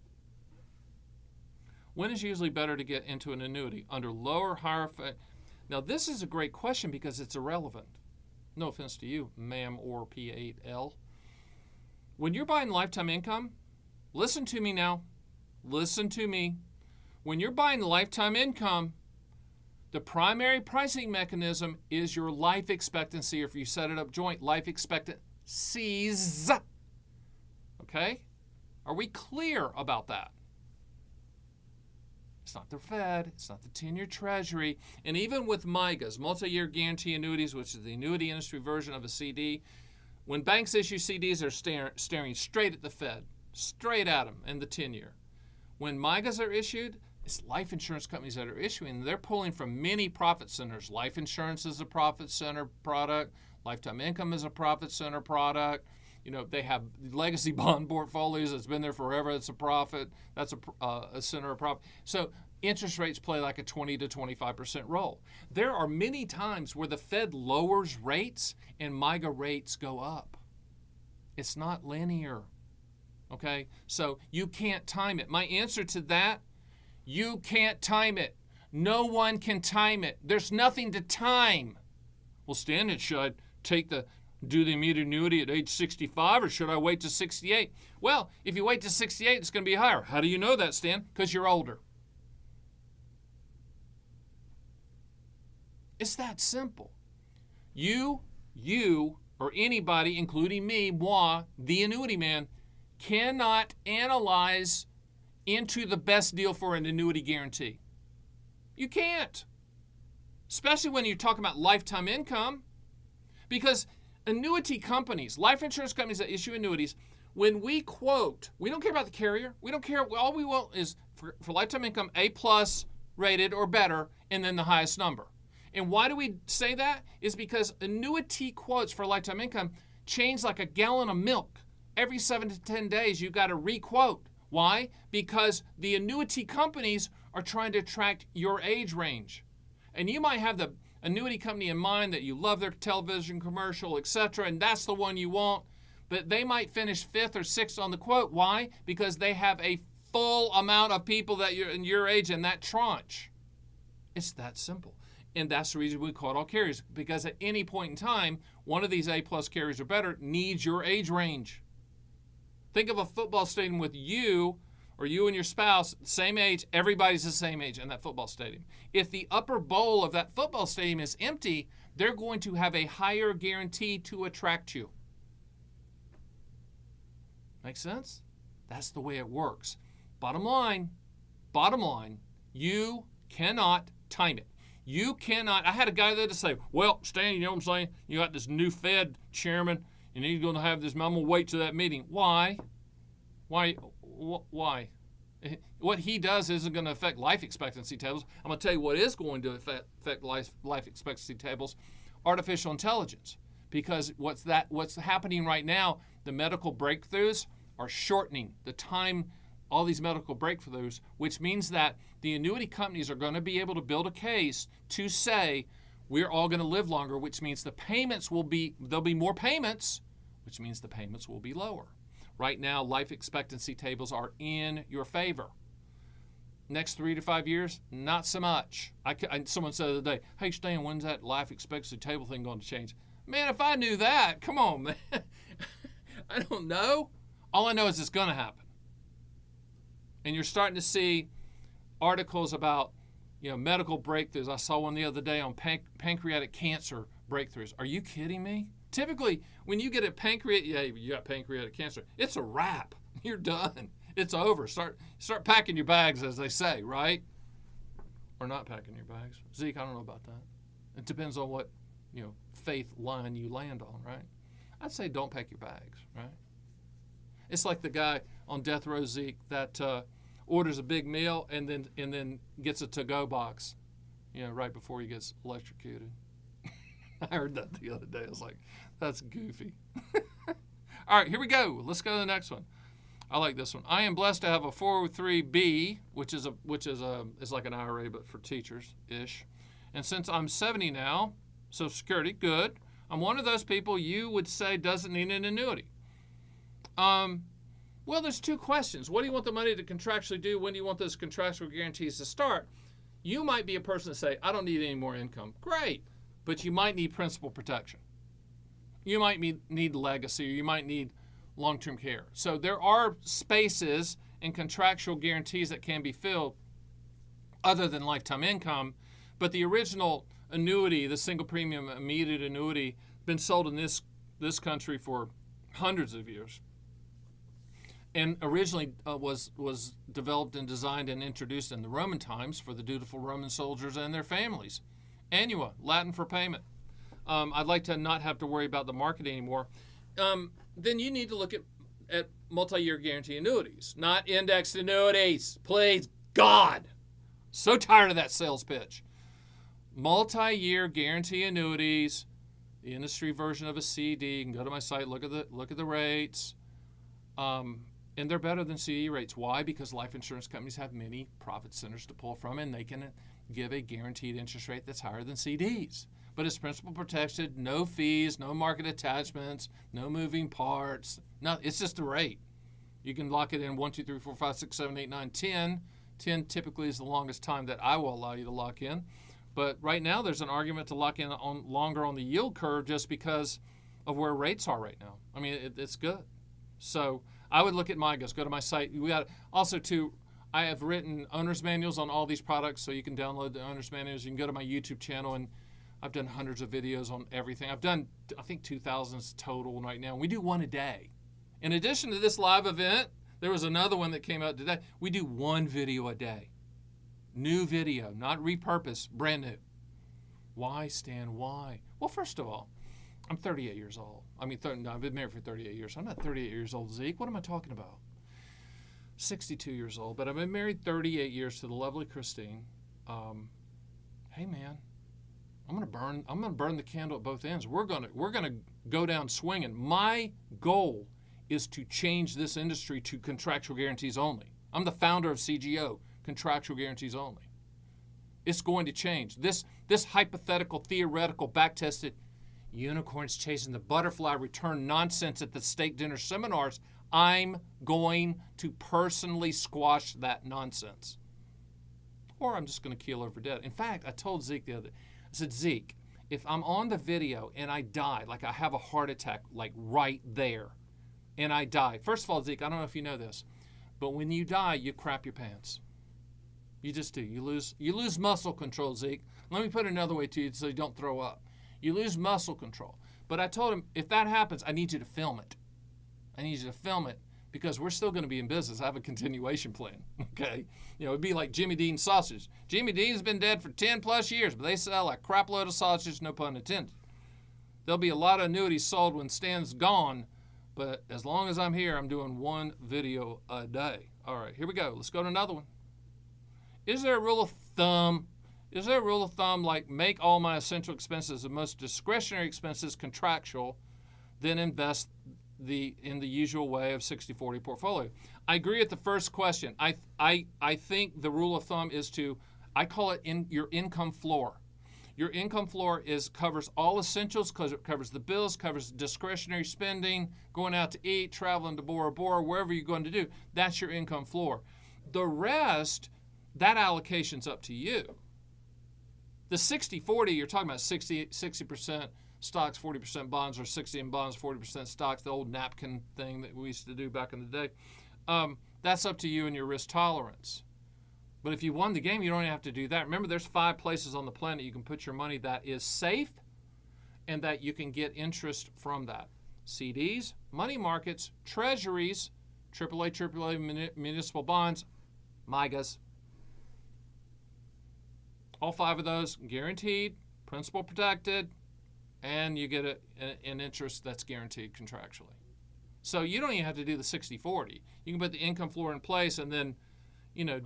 When is usually better to get into an annuity? Under lower, higher... Now, this is a great question because it's irrelevant. No offense to you, ma'am or P8L. When you're buying lifetime income, listen to me now. Listen to me. When you're buying lifetime income, the primary pricing mechanism is your life expectancy, or if you set it up joint, life expectancies. Okay? Are we clear about that? It's not the Fed. It's not the 10-year Treasury. And even with MYGAs, multi-year guarantee annuities, which is the annuity industry version of a CD, when banks issue CDs, they're staring straight at the Fed, straight at them in the 10-year. When MYGAs are issued, it's life insurance companies that are issuing. They're pulling from many profit centers. Life insurance is a profit center product. Lifetime income is a profit center product. They have legacy bond portfolios that's been there forever. It's a profit. That's a center of profit. So interest rates play like a 20 to 25% role. There are many times where the Fed lowers rates and MYGA rates go up. It's not linear. Okay? So you can't time it. My answer to that, you can't time it. No one can time it. There's nothing to time. Well, Stan, should I do the immediate annuity at age 65 or should I wait to 68? Well, if you wait to 68, it's going to be higher. How do you know that, Stan? Because you're older. It's that simple. You, or anybody, including me, moi, the Annuity Man, cannot analyze into the best deal for an annuity guarantee. You can't. Especially when you're talking about lifetime income. Because annuity companies, life insurance companies that issue annuities, when we quote, we don't care about the carrier. We don't care. All we want is for lifetime income, A+ rated or better, and then the highest number. And why do we say that? Is because annuity quotes for lifetime income change like a gallon of milk. Every 7 to 10 days, you've got to re-quote. Why? Because the annuity companies are trying to attract your age range. And you might have the annuity company in mind that you love their television commercial, etc., and that's the one you want, but they might finish 5th or 6th on the quote. Why? Because they have a full amount of people that you're in your age in that tranche. It's that simple. And that's the reason we call it all carriers, because at any point in time, one of these A-plus carriers or better needs your age range. Think of a football stadium with you or you and your spouse, same age, everybody's the same age in that football stadium. If the upper bowl of that football stadium is empty, they're going to have a higher guarantee to attract you. Make sense? That's the way it works. Bottom line, you cannot time it. You cannot. I had a guy there to say, well, Stan, you know what I'm saying? You got this new Fed chairman, and he's going to have this. I'm going to wait till that meeting. Why? Why? What he does isn't going to affect life expectancy tables. I'm going to tell you what is going to affect life expectancy tables: artificial intelligence. Because what's happening right now, the medical breakthroughs are shortening the time. All these medical breakthroughs, which means that the annuity companies are going to be able to build a case to say we're all going to live longer, which means there'll be more payments, which means the payments will be lower. Right now, life expectancy tables are in your favor. Next 3 to 5 years, not so much. Someone said the other day, hey, Stan, when's that life expectancy table thing going to change? Man, if I knew that, come on, man. I don't know. All I know is it's going to happen. And you're starting to see articles about, medical breakthroughs. I saw one the other day on pancreatic cancer breakthroughs. Are you kidding me? Typically, when you get you got pancreatic cancer, it's a wrap. You're done. It's over. Start packing your bags, as they say, right? Or not packing your bags. Zeke, I don't know about that. It depends on what, faith line you land on, right? I'd say don't pack your bags, right? It's like the guy on death row, Zeke, that orders a big meal and then gets a to-go box, right before he gets electrocuted. I heard that the other day. I was like, that's goofy. All right, here we go. Let's go to the next one. I like this one. I am blessed to have a 403B, which is like an IRA but for teachers ish. And since I'm 70 now, Social Security, good. I'm one of those people you would say doesn't need an annuity. Well, there's two questions. What do you want the money to contractually do? When do you want those contractual guarantees to start? You might be a person to say, I don't need any more income. Great. But you might need principal protection. You might need legacy, or you might need long-term care. So there are spaces and contractual guarantees that can be filled other than lifetime income. But the original annuity, the single premium immediate annuity, been sold in this country for hundreds of years. And originally was developed and designed and introduced in the Roman times for the dutiful Roman soldiers and their families. Annua, Latin for payment. I'd like to not have to worry about the market anymore. Then you need to look at multi-year guarantee annuities, not indexed annuities. Please, God. So tired of that sales pitch. Multi-year guarantee annuities, the industry version of a CD. You can go to my site, look at the rates. And they're better than CD rates. Why? Because life insurance companies have many profit centers to pull from, and they can give a guaranteed interest rate that's higher than CDs. But it's principal protected, no fees, no market attachments, no moving parts. No, it's just a rate. You can lock it in 1, 2, 3, 4, 5, 6, 7, 8, 9, 10. 10 typically is the longest time that I will allow you to lock in. But right now there's an argument to lock in longer on the yield curve just because of where rates are right now. I mean, it's good. So I would look at MIGAs. Go to my site. We got also too. I have written owner's manuals on all these products, so you can download the owner's manuals. You can go to my YouTube channel, and I've done hundreds of videos on everything. I've done, I think, 2,000 total right now. We do one a day. In addition to this live event, there was another one that came out today. We do one video a day. New video, not repurposed, brand new. Why, Stan? Why? Well, first of all, I'm 38 years old. I've been married for 38 years. I'm not 38 years old, Zeke. What am I talking about? 62 years old, but I've been married 38 years to the lovely Christine. Hey, man, I'm gonna burn the candle at both ends. We're gonna go down swinging. My goal is to change this industry to contractual guarantees only. I'm the founder of CGO, contractual guarantees only. It's going to change. This hypothetical, theoretical, back-tested unicorns chasing the butterfly return nonsense at the steak dinner seminars, I'm going to personally squash that nonsense. or I'm just going to keel over dead. In fact, I told Zeke the other day, I said, Zeke, if I'm on the video and I die, like I have a heart attack, like right there, and I die. First of all, Zeke, I don't know if you know this, but when you die, you crap your pants. You just do. You lose muscle control, Zeke. Let me put it another way to you so you don't throw up. You lose muscle control. But I told him, if that happens, I need you to film it. I need you to film it because we're still going to be in business. I have a continuation plan, okay? It'd be like Jimmy Dean's sausage. Jimmy Dean's been dead for 10 plus years, but they sell a crap load of sausage, no pun intended. There'll be a lot of annuities sold when Stan's gone, but as long as I'm here, I'm doing one video a day. All right, here we go. Let's go to another one. Is there a rule of thumb? Is there a rule of thumb like make all my essential expenses and most discretionary expenses contractual, then invest in the usual way of 60-40 portfolio? I agree with the first question. I think the rule of thumb is I call it your income floor. Your income floor covers all essentials because it covers the bills, covers discretionary spending, going out to eat, traveling to Bora Bora, wherever you're going to do. That's your income floor. The rest, that allocation's up to you. The 60-40, you're talking about 60% stocks, 40% bonds, or 60 in bonds, 40% stocks, the old napkin thing that we used to do back in the day. That's up to you and your risk tolerance. But if you won the game, you don't have to do that. Remember, there's 5 places on the planet you can put your money that is safe and that you can get interest from that. CDs, money markets, treasuries, AAA municipal bonds, MIGAs. All 5 of those guaranteed, principal protected, and you get an interest that's guaranteed contractually. So you don't even have to do the 60-40. You can put the income floor in place and then,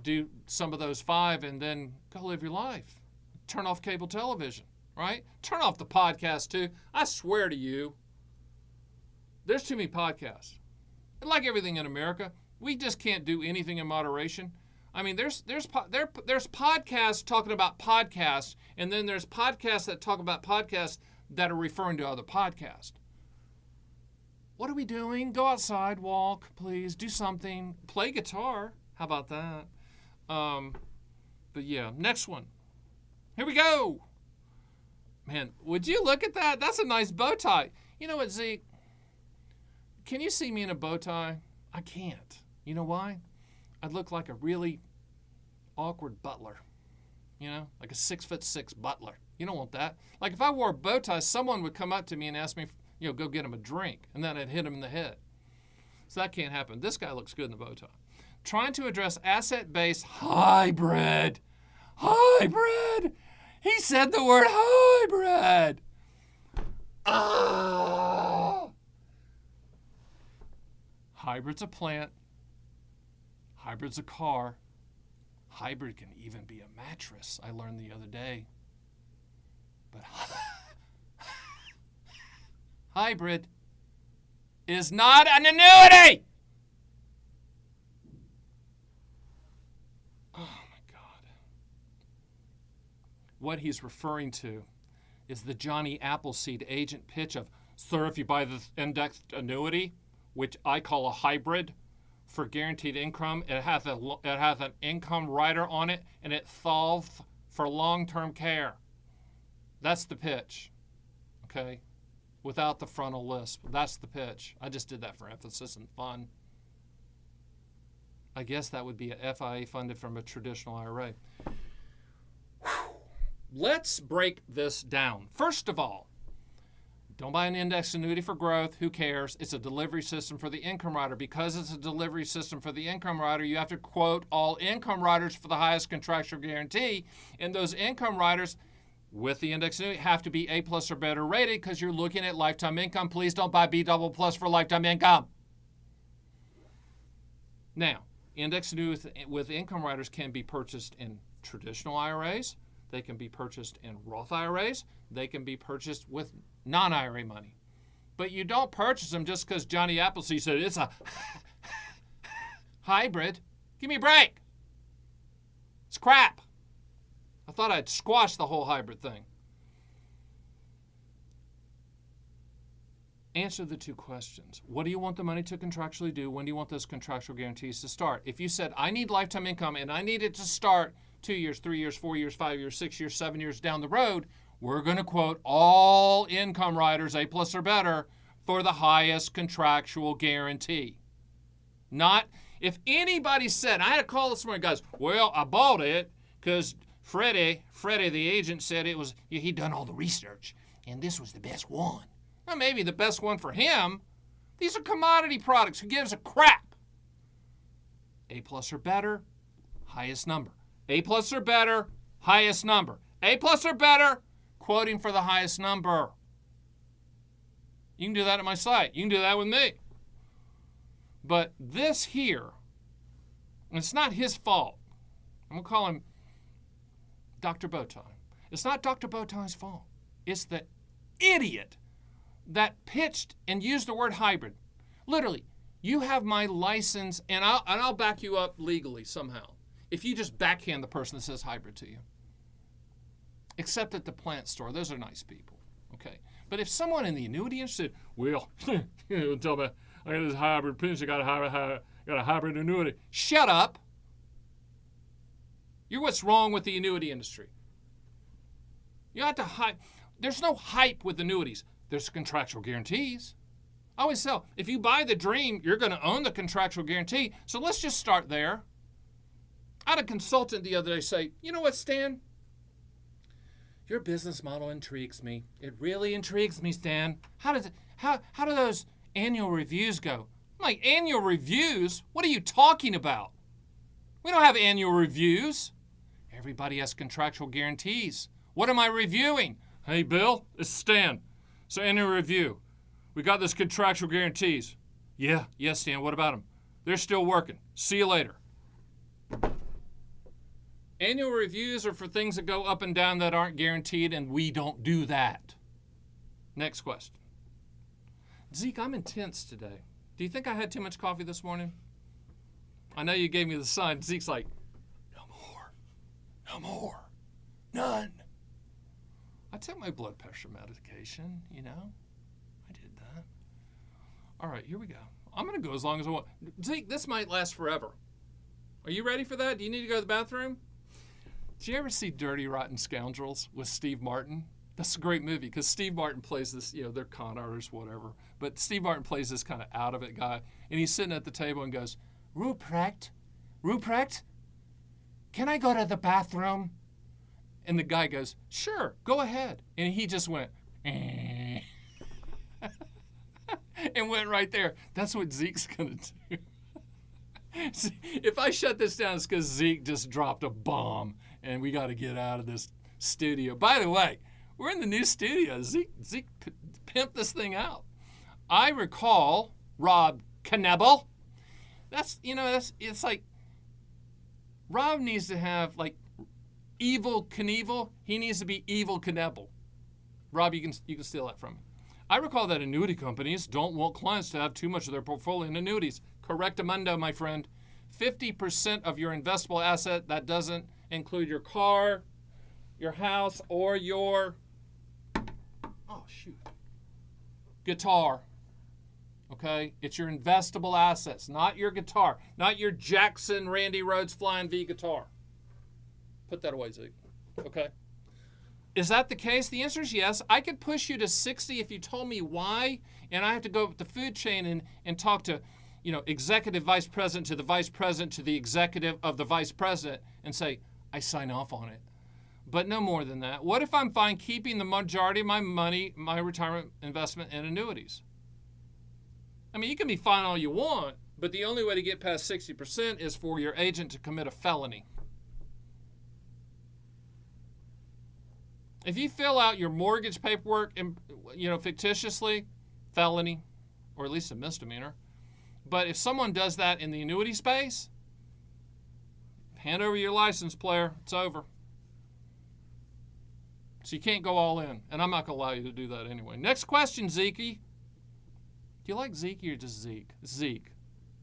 do some of those 5 and then go live your life. Turn off cable television, right? Turn off the podcast too. I swear to you, there's too many podcasts. And like everything in America, we just can't do anything in moderation. I mean, there's podcasts talking about podcasts, and then there's podcasts that talk about podcasts that are referring to other podcasts. What are we doing? Go outside, walk, please, do something, play guitar. How about that? But yeah, next one. Here we go. Man, would you look at that? That's a nice bow tie. You know what, Zeke? Can you see me in a bow tie? I can't. You know why? I'd look like a really awkward butler. Like a 6'6" butler. You don't want that. Like if I wore a bow tie, someone would come up to me and ask me, go get him a drink, and then I'd hit him in the head. So that can't happen. This guy looks good in the bow tie. Trying to address asset-based hybrid. Hybrid! He said the word hybrid! Hybrid's a plant. Hybrid's a car. Hybrid can even be a mattress, I learned the other day. But hybrid is not an annuity! Oh my God. What he's referring to is the Johnny Appleseed agent pitch of, sir, if you buy the indexed annuity, which I call a hybrid, for guaranteed income, it has an income rider on it, and it solves for long-term care. That's the pitch, okay? Without the frontal lisp. That's the pitch. I just did that for emphasis and fun. I guess that would be a FIA funded from a traditional IRA. Let's break this down. First of all, don't buy an index annuity for growth. Who cares? It's a delivery system for the income rider. Because it's a delivery system for the income rider, you have to quote all income riders for the highest contractual guarantee. And those income riders with the index annuity have to be A+ or better rated because you're looking at lifetime income. Please don't buy B++ for lifetime income. Now, index annuities with income riders can be purchased in traditional IRAs. They can be purchased in Roth IRAs. They can be purchased with non-IRA money. But you don't purchase them just because Johnny Appleseed said it's a hybrid. Give me a break. It's crap. I thought I'd squash the whole hybrid thing. Answer the 2 questions. What do you want the money to contractually do? When do you want those contractual guarantees to start? If you said, I need lifetime income and I need it to start 2 years, 3 years, 4 years, 5 years, 6 years, 7 years down the road, we're going to quote all income riders, A+ or better, for the highest contractual guarantee. Not if anybody said, I had a call this morning, guys, well, I bought it because Freddie, the agent, said it was, he'd done all the research, and this was the best one. Well, maybe the best one for him. These are commodity products. Who gives a crap? A+ or better, highest number. A+ or better, highest number. A+ or better, quoting for the highest number. You can do that at my site. You can do that with me. But this here, it's not his fault. I'm going to call him Dr. Bowtie. It's not Dr. Bowtie's fault. It's the idiot that pitched and used the word hybrid. Literally, you have my license, and I'll back you up legally somehow if you just backhand the person that says hybrid to you. Except at the plant store. Those are nice people. Okay. But if someone in the annuity industry said, well, tell me, I got this hybrid pension, got a hybrid annuity. Shut up. You're what's wrong with the annuity industry. You have to hype. There's no hype with annuities. There's contractual guarantees. I always tell, if you buy the dream, you're going to own the contractual guarantee. So let's just start there. I had a consultant the other day say, you know what, Stan? Your business model intrigues me. It really intrigues me, Stan. How do those annual reviews go? I'm like, annual reviews? What are you talking about? We don't have annual reviews. Everybody has contractual guarantees. What am I reviewing? Hey, Bill, it's Stan. So annual review. We got this contractual guarantees. Yeah, Stan, what about them? They're still working. See you later. Annual reviews are for things that go up and down that aren't guaranteed, and we don't do that. Next question. Zeke, I'm intense today. Do you think I had too much coffee this morning? I know you gave me the sign. Zeke's like, no more, none. I took my blood pressure medication, I did that. All right, here we go. I'm going to go as long as I want. Zeke, this might last forever. Are you ready for that? Do you need to go to the bathroom? Did you ever see Dirty Rotten Scoundrels with Steve Martin? That's a great movie because Steve Martin plays this, they're con artists, whatever. But Steve Martin plays this kind of out of it guy. And he's sitting at the table and goes, Ruprecht, can I go to the bathroom? And the guy goes, sure, go ahead. And he just went, and went right there. That's what Zeke's going to do. See, if I shut this down, it's because Zeke just dropped a bomb and we got to get out of this studio. By the way, we're in the new studio. Zeke pimped this thing out. I recall Rob Knebel. It's like Rob needs to have like Evil Knievel. He needs to be Evil Knebel. Rob, you can steal that from me. I recall that annuity companies don't want clients to have too much of their portfolio in annuities. Correctamundo, my friend. 50% of your investable asset, that doesn't include your car, your house, or your, guitar. Okay? It's your investable assets, not your guitar, not your Jackson Randy Rhoads Flying V guitar. Put that away, Zeke. Okay? Is that the case? The answer is yes. I could push you to 60 if you told me why, and I have to go up the food chain and talk to, executive vice president to the vice president to the executive of the vice president and say, I sign off on it. But no more than that. What if I'm fine keeping the majority of my money, my retirement investment in annuities? I mean, you can be fine all you want, but the only way to get past 60% is for your agent to commit a felony. If you fill out your mortgage paperwork, fictitiously, felony, or at least a misdemeanor. But if someone does that in the annuity space, hand over your license, player. It's over. So you can't go all in. And I'm not going to allow you to do that anyway. Next question, Zeke. Do you like Zeke or just Zeke? Zeke.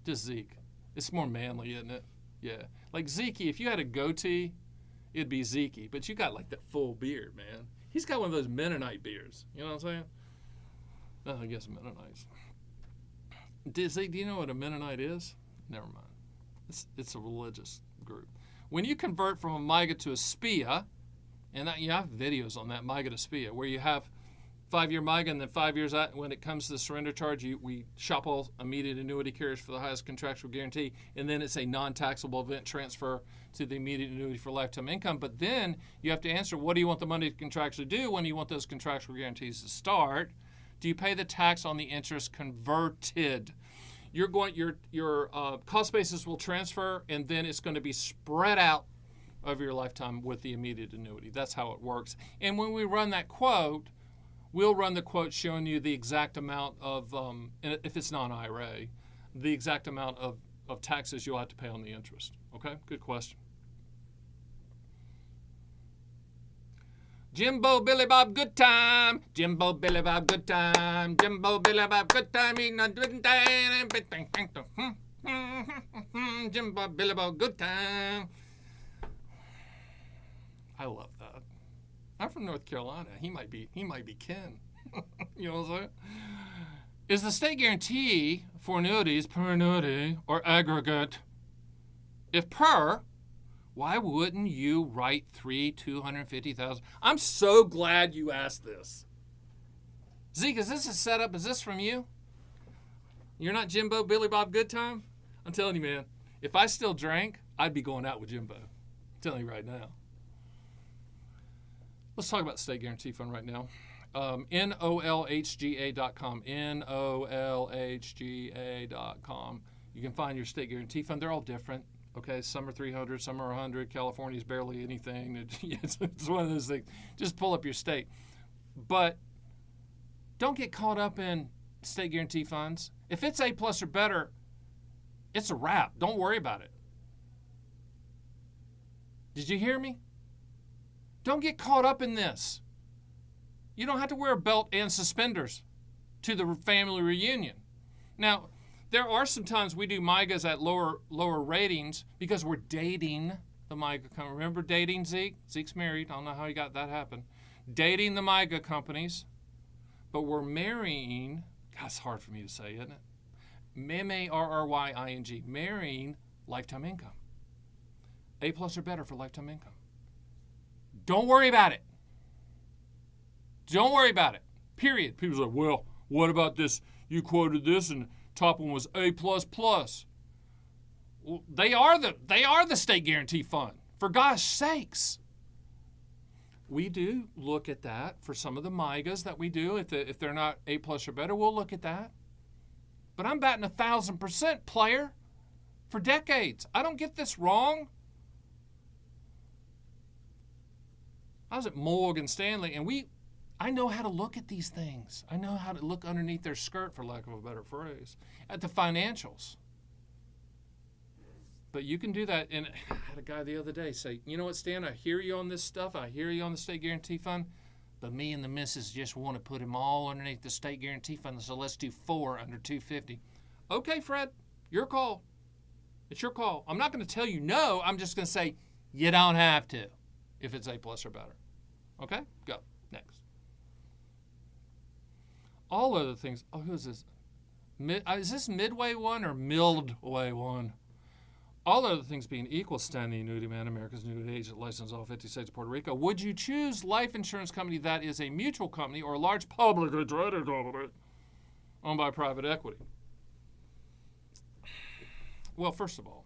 Just Zeke. It's more manly, isn't it? Yeah. Like Zeke, if you had a goatee, it'd be Zeke. But you got like that full beard, man. He's got one of those Mennonite beards. You know what I'm saying? No, I guess Mennonites. Zeke, do you know what a Mennonite is? Never mind. It's a religious group. When you convert from a MIGA to a SPIA, and I have videos on that MIGA to SPIA, where you have 5-year MIGA, and then 5 years out, when it comes to the surrender charge, we shop all immediate annuity carriers for the highest contractual guarantee, and then it's a non-taxable event transfer to the immediate annuity for lifetime income. But then you have to answer, what do you want the money to contractually do? When do you want those contractual guarantees to start? Do you pay the tax on the interest converted? Your cost basis will transfer, and then it's going to be spread out over your lifetime with the immediate annuity. That's how it works. And when we run that quote, we'll run the quote showing you the exact amount of, if it's non-IRA, the exact amount of taxes you'll have to pay on the interest. Okay, good question. Jimbo, Billy Bob, good time. Jimbo, Billy Bob, good time. Jimbo, Billy Bob, good time. Jimbo, Billy Bob, good time. I love that. I'm from North Carolina. He might be Ken. You know what I'm saying? Is the state guarantee for annuities per annuity or aggregate? If per, why wouldn't you write 250,000? I'm so glad you asked this. Zeke, is this a setup? Is this from you? You're not Jimbo, Billy Bob, good time? I'm telling you, man, if I still drank, I'd be going out with Jimbo. I'm telling you right now. Let's talk about the State Guarantee Fund right now. NOLHGA.com. NOLHGA.com. You can find your State Guarantee Fund. They're all different. Okay, some are 300, some are 100. California's barely anything. It's one of those things. Just pull up your state. But don't get caught up in State Guarantee Funds. If it's A+ or better, it's a wrap. Don't worry about it. Did you hear me? Don't get caught up in this. You don't have to wear a belt and suspenders to the family reunion. Now, there are some times we do MIGAs at lower ratings because we're dating the MIGA company. Remember dating Zeke? Zeke's married. I don't know how he got that happen. Dating the MIGA companies, but we're marrying. God, it's hard for me to say, isn't it? MARRYING. Marrying lifetime income. A+ or better for lifetime income. Don't worry about it. Don't worry about it. Period. People say, well, what about this? You quoted this and top one was A++. Well, they are the State Guarantee Fund. For gosh sakes. We do look at that for some of the MIGAs that we do. If they're not A+ or better, we'll look at that. But I'm batting 1,000% player for decades. I don't get this wrong. I was at Morgan Stanley, and I know how to look at these things. I know how to look underneath their skirt, for lack of a better phrase, at the financials. But you can do that. And I had a guy the other day say, you know what, Stan, I hear you on this stuff. I hear you on the State Guarantee Fund. But me and the missus just want to put them all underneath the State Guarantee Fund, so let's do 4 under 250. Okay, Fred, your call. It's your call. I'm not going to tell you no. I'm just going to say you don't have to if it's A+ or better. Okay? Go. Next. All other things. Oh, who is this? Is this Midway one or Mildway one? All other things being equal, Stan the Annuity Man, America's annuity agent, licensed in all 50 states of Puerto Rico. Would you choose life insurance company that is a mutual company or a large publicly traded company owned by private equity? Well, first of all,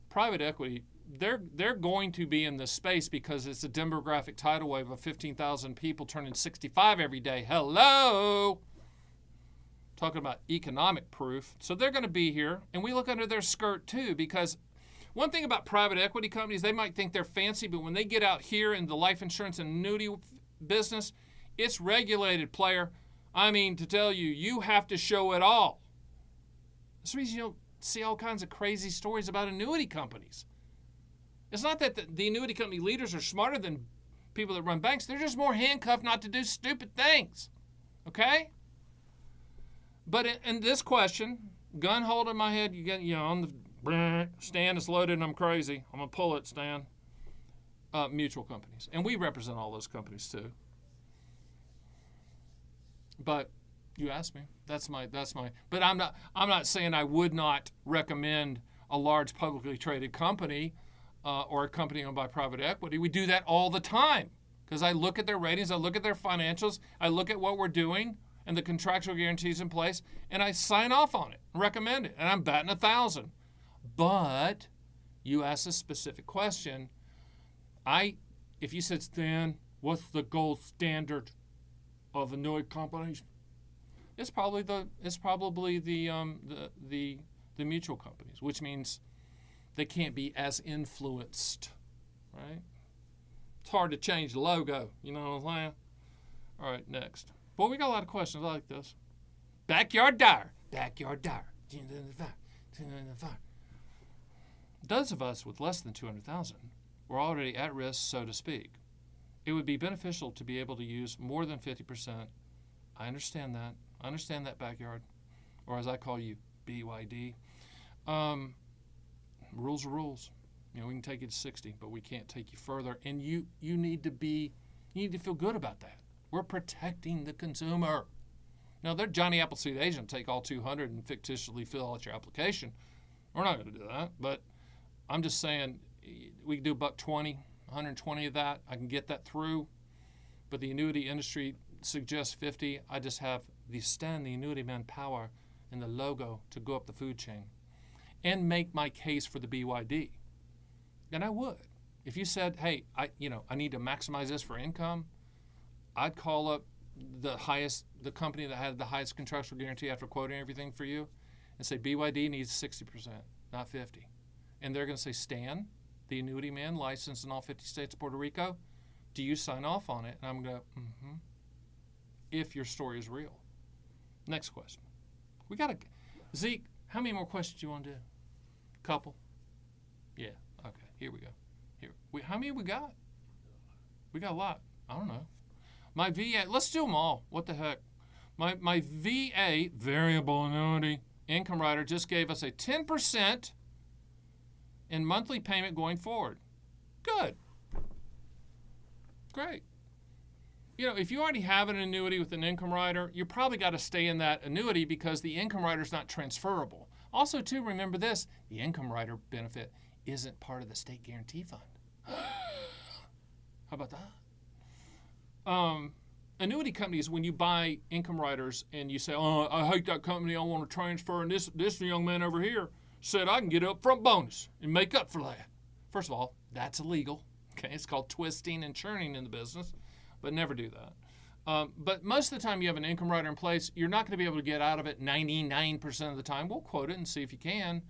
private equity, they're going to be in this space because it's a demographic tidal wave of 15,000 people turning 65 every day. Hello! Talking about economic proof. So they're going to be here, and we look under their skirt too, because one thing about private equity companies, they might think they're fancy, but when they get out here in the life insurance and annuity business, it's regulated, player. I mean, to tell you, you have to show it all. That's the reason you don't see all kinds of crazy stories about annuity companies. It's not that the annuity company leaders are smarter than people that run banks. They're just more handcuffed not to do stupid things. Okay? But in this question, gun hold in my head, you get, on the Stan is loaded and I'm crazy. I'm going to pull it, Stan. Mutual companies. And we represent all those companies too. But you asked me. That's my but I'm not saying I would not recommend a large publicly traded company. or a company owned by private equity. We do that all the time because I look at their ratings, I look at their financials, I look at what we're doing and the contractual guarantees in place, and I sign off on it, recommend it, and I'm batting 1,000. But you ask a specific question. If you said, Stan, what's the gold standard of annuity companies? It's probably the mutual companies, which means they can't be as influenced, right? It's hard to change the logo, you know what I'm saying? All right, next. Boy, we got a lot of questions. I like this. Backyard dire. Backyard dire. Those of us with less than 200,000 were already at risk, so to speak. It would be beneficial to be able to use more than 50%. I understand that. I understand that, backyard, or as I call you, BYD. Rules are rules. You know, we can take you to 60, but we can't take you further. And you need to feel good about that. We're protecting the consumer. Now, they're Johnny Appleseed agent, take all 200 and fictitiously fill out your application. We're not going to do that, but I'm just saying we can do $120, 120 of that. I can get that through, but the annuity industry suggests 50. I just have the Annuity Man power and the logo to go up the food chain and make my case for the BYD. And I would. If you said, hey, I need to maximize this for income, I'd call up the company that had the highest contractual guarantee after quoting everything for you and say BYD needs 60%, not 50. And they're going to say, Stan, the Annuity Man, licensed in all 50 states of Puerto Rico, do you sign off on it? And I'm going to go, if your story is real. Next question. Zeke, how many more questions do you want to do? Couple? Yeah, okay, here we go. How many we got? We got a lot. I don't know. My VA, let's do them all. What the heck? My VA, variable annuity, income rider just gave us a 10% in monthly payment going forward. Good. Great. You know, if you already have an annuity with an income rider, you probably got to stay in that annuity because the income rider is not transferable. Also, too, remember this, the income rider benefit isn't part of the state guarantee fund. How about that? Annuity companies, when you buy income riders and you say, oh, I hate that company, I want to transfer, and this young man over here said I can get an upfront bonus and make up for that. First of all, that's illegal. Okay, it's called twisting and churning in the business, but never do that. But most of the time you have an income rider in place, you're not going to be able to get out of it 99% of the time. We'll quote it and see if you can.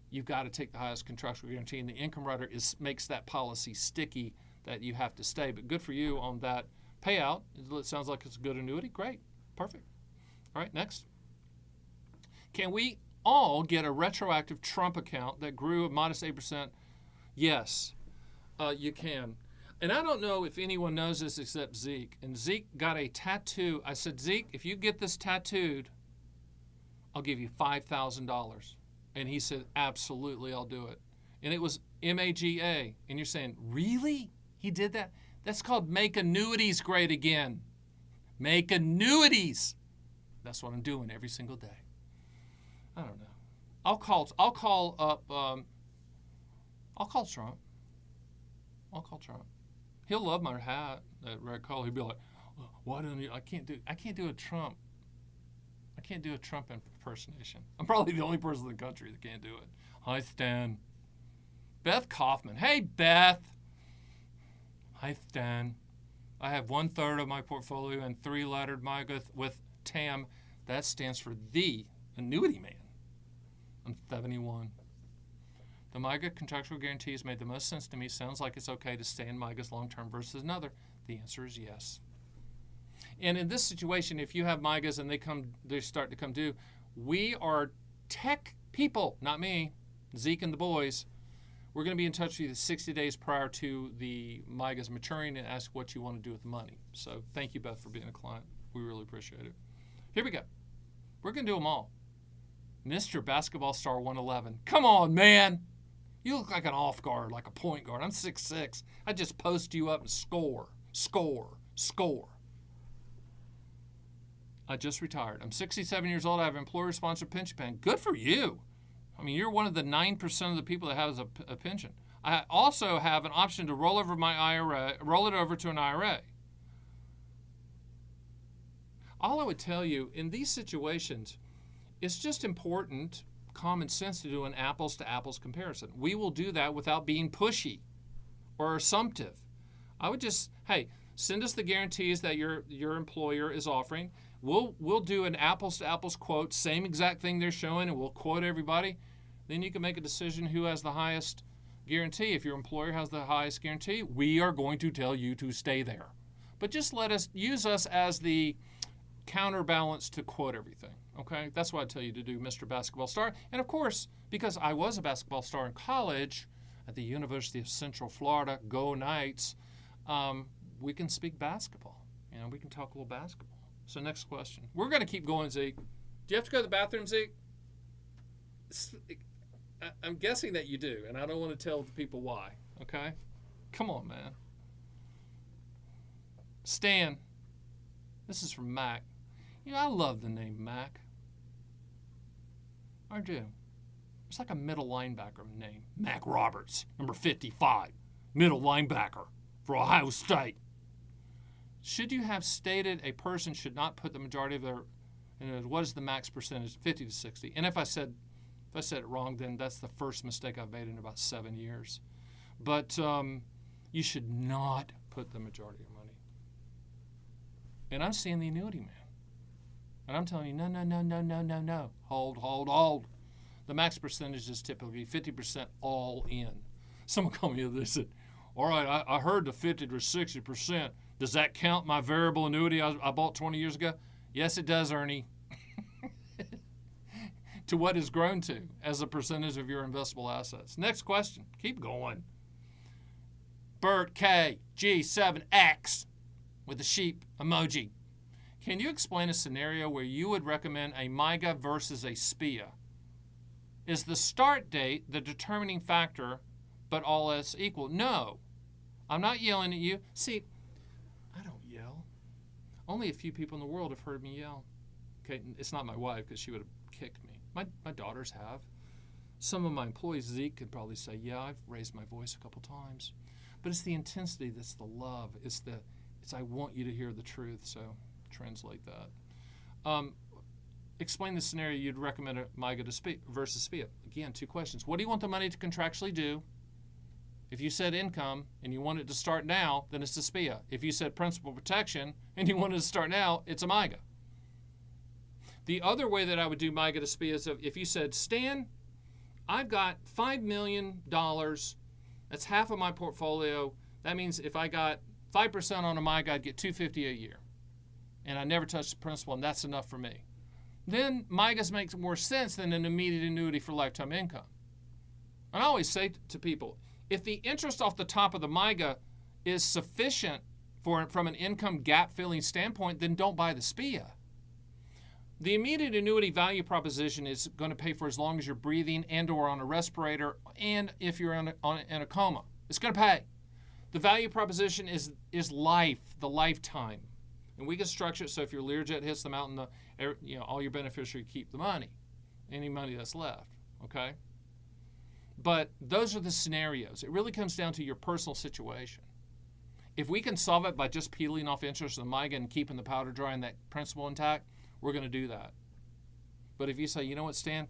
You've got to take the highest contractual guarantee, and the income rider makes that policy sticky that you have to stay. But good for you on that payout. It sounds like it's a good annuity. Great. Perfect. All right, next. Can we all get a retroactive Trump account that grew a modest 8%? Yes, you can. And I don't know if anyone knows this except Zeke. And Zeke got a tattoo. I said, Zeke, if you get this tattooed, I'll give you $5,000. And he said, absolutely, I'll do it. And it was MAGA. And you're saying, really? He did that? That's called Make Annuities Great Again. Make annuities. That's what I'm doing every single day. I don't know. I'll call Trump. I'll call Trump. He'll love my hat, that red collar. He'll be like, why don't you? I can't do a Trump. I can't do a Trump impersonation. I'm probably the only person in the country that can't do it. Hi, Stan. Beth Kaufman. Hey, Beth. Hi, Stan. I have 1/3 of my portfolio in 3-lettered MIGA with TAM. That stands for the Annuity Man. I'm 71. The MIGA contractual guarantees made the most sense to me. Sounds like it's okay to stay in MIGAs long-term versus another. The answer is yes. And in this situation, if you have MIGAs and they start to come due, we are tech people, not me, Zeke and the boys. We're going to be in touch with you 60 days prior to the MIGAs maturing and ask what you want to do with the money. So thank you, Beth, for being a client. We really appreciate it. Here we go. We're going to do them all. Mr. Basketball Star 111. Come on, man. You look like an off guard, like a point guard. I'm 6'6". I just post you up and score. I just retired. I'm 67 years old. I have an employer-sponsored pension plan. Good for you. I mean, you're one of the 9% of the people that has a pension. I also have an option to roll over my IRA, roll it over to an IRA. All I would tell you in these situations, it's just important, common sense, to do an apples to apples comparison. We will do that without being pushy or assumptive. I would just, hey, send us the guarantees that your employer is offering. We'll do an apples to apples quote, same exact thing they're showing, and we'll quote everybody. Then you can make a decision who has the highest guarantee. If your employer has the highest guarantee, we are going to tell you to stay there. But just use us as the counterbalance to quote everything. Okay, that's what I tell you to do, Mr. Basketball Star. And of course, because I was a basketball star in college at the University of Central Florida, go Knights, we can speak basketball. We can talk a little basketball. So next question. We're going to keep going, Zeke. Do you have to go to the bathroom, Zeke? I'm guessing that you do, and I don't want to tell the people why. Okay? Come on, man. Stan. This is from Mac. I love the name Mac. I do. It's like a middle linebacker name. Mac Roberts, number 55, middle linebacker for Ohio State. Should you have stated a person should not put the majority of their, what is the max percentage? 50 to 60. And if I said it wrong, then that's the first mistake I've made in about 7 years. But you should not put the majority of money. And I'm seeing the Annuity Man. And I'm telling you, no. Hold. The max percentage is typically 50% all in. Someone called me the other day and said, all right, I heard the 50 to 60%. Does that count my variable annuity I bought 20 years ago? Yes, it does, Ernie. To what is grown to as a percentage of your investable assets. Next question. Keep going. Bert K. G7X with the sheep emoji. Can you explain a scenario where you would recommend a MYGA versus a SPIA? Is the start date the determining factor, but all else equal? No. I'm not yelling at you. See, I don't yell. Only a few people in the world have heard me yell. Okay, it's not my wife because she would have kicked me. My daughters have. Some of my employees, Zeke, could probably say, yeah, I've raised my voice a couple times. But it's the intensity that's the love. It's I want you to hear the truth, so translate that. Explain the scenario you'd recommend a MYGA to versus SPIA. Again, two questions. What do you want the money to contractually do? If you said income and you want it to start now, then it's a SPIA. If you said principal protection and you want it to start now, it's a MYGA. The other way that I would do MYGA to SPIA is if you said, Stan, I've got $5 million. That's half of my portfolio. That means if I got 5% on a MYGA, I'd get $250 a year. And I never touched the principal, and that's enough for me. Then MYGAs make more sense than an immediate annuity for lifetime income. And I always say to people, if the interest off the top of the MYGA is sufficient from an income gap-filling standpoint, then don't buy the SPIA. The immediate annuity value proposition is going to pay for as long as you're breathing and or on a respirator, and if you're in a coma. It's going to pay. The value proposition is life, the lifetime. And we can structure it so if your Learjet hits the mountain, all your beneficiaries keep the money, any money that's left, okay? But those are the scenarios. It really comes down to your personal situation. If we can solve it by just peeling off interest in the MYGA and keeping the powder dry and that principal intact, we're going to do that. But if you say, you know what, Stan,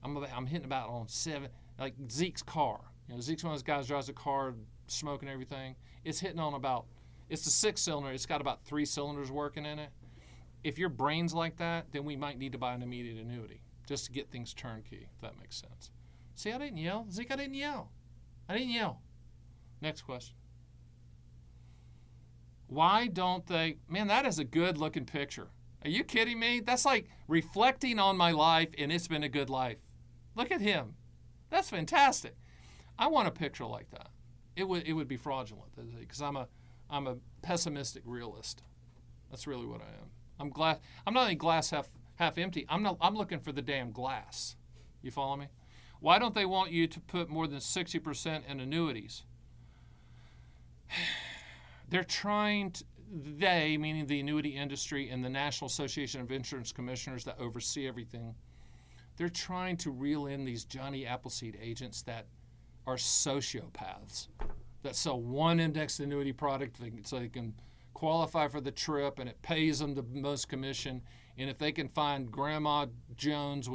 I'm hitting about on 7, like Zeke's car. Zeke's one of those guys who drives a car, smoking everything. It's hitting on it's a 6-cylinder. It's got about 3 cylinders working in it. If your brain's like that, then we might need to buy an immediate annuity just to get things turnkey, if that makes sense. See, I didn't yell. Zeke, I didn't yell. Next question. Why don't they, man, that is a good looking picture. Are you kidding me? That's like reflecting on my life, and it's been a good life. Look at him. That's fantastic. I want a picture like that. It would be fraudulent because I'm a pessimistic realist. That's really what I am. I'm not a glass half empty. I'm looking for the damn glass. You follow me? Why don't they want you to put more than 60% in annuities? They're trying to, they, meaning the annuity industry and the National Association of Insurance Commissioners that oversee everything, they're trying to reel in these Johnny Appleseed agents that are sociopaths that sell one indexed annuity product so they can qualify for the trip, and it pays them the most commission. And if they can find Grandma Jones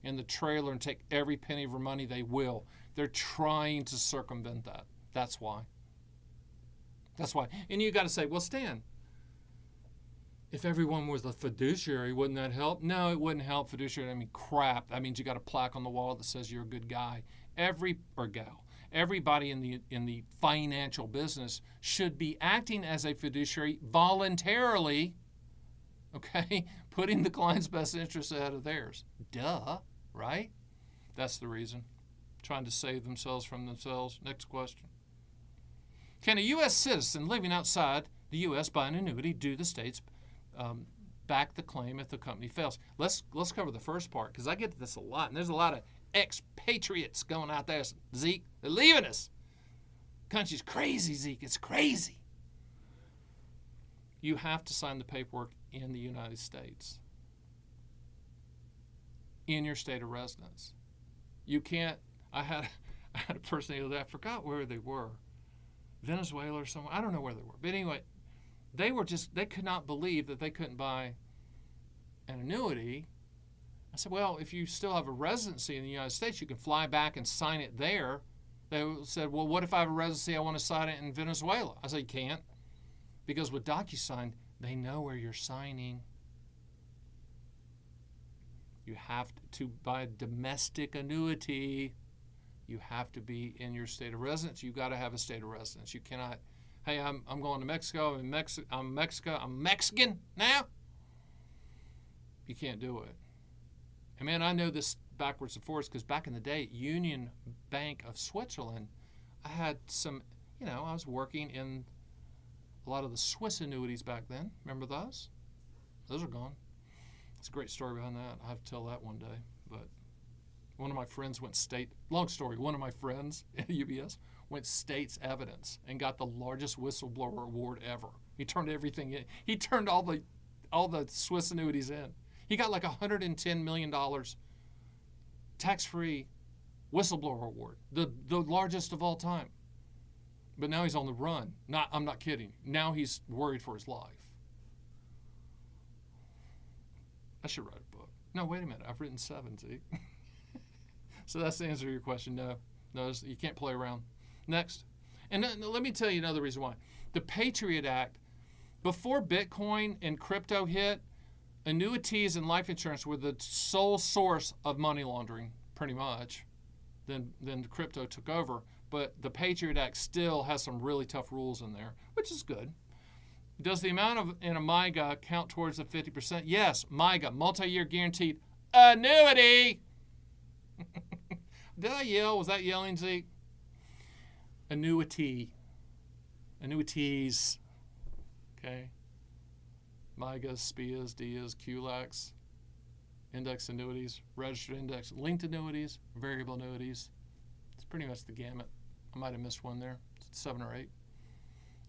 in the trailer and take every penny of her money, they will. They're trying to circumvent that. That's why. That's why. And you got to say, well, Stan, if everyone was a fiduciary, wouldn't that help? No, it wouldn't help. Fiduciary, I mean, crap. That means you got a plaque on the wall that says you're a good guy. Everybody in the financial business should be acting as a fiduciary voluntarily, okay, putting the client's best interests ahead of theirs. Duh, right? That's the reason. Trying to save themselves from themselves. Next question. Can a U.S. citizen living outside the U.S. buy an annuity? Do the states back the claim if the company fails? Let's cover the first part, because I get to this a lot, and there's a lot of expatriates going out there. Zeke, they're leaving us. Country's crazy, Zeke. It's crazy. You have to sign the paperwork in the United States, in your state of residence. You can't. I had a person the other day, I forgot where they were, Venezuela or somewhere. I don't know where they were, but anyway, they could not believe that they couldn't buy an annuity. I said, well, if you still have a residency in the United States, you can fly back and sign it there. They said, well, what if I have a residency, I want to sign it in Venezuela? I said, you can't, because with DocuSign, they know where you're signing. You have to buy a domestic annuity. You have to be in your state of residence. You've got to have a state of residence. You cannot, hey, I'm going to Mexico. I'm Mexican now. You can't do it. And man, I know this backwards and forwards, because back in the day, Union Bank of Switzerland, I had some, I was working in a lot of the Swiss annuities back then. Remember those? Those are gone. It's a great story behind that. I have to tell that one day. But one of my friends long story, one of my friends at UBS went state's evidence and got the largest whistleblower award ever. He turned everything in. He turned all the Swiss annuities in. He got like $110 million tax-free whistleblower award, the largest of all time. But now he's on the run. I'm not kidding. Now he's worried for his life. I should write a book. No, wait a minute. I've written 7, Zeke. So that's the answer to your question. No, you can't play around. Next. And let me tell you another reason why. The Patriot Act, before Bitcoin and crypto hit, annuities and life insurance were the sole source of money laundering, pretty much. Then the crypto took over. But the Patriot Act still has some really tough rules in there, which is good. Does the amount in a MIGA count towards the 50%? Yes, MIGA, multi-year guaranteed annuity. Did I yell? Was that yelling, Zeke? Annuities. Okay. MIGAs, SPIAs, DIAs, QLACs, index annuities, registered index, linked annuities, variable annuities. It's pretty much the gamut. I might have missed one there. 7 or 8.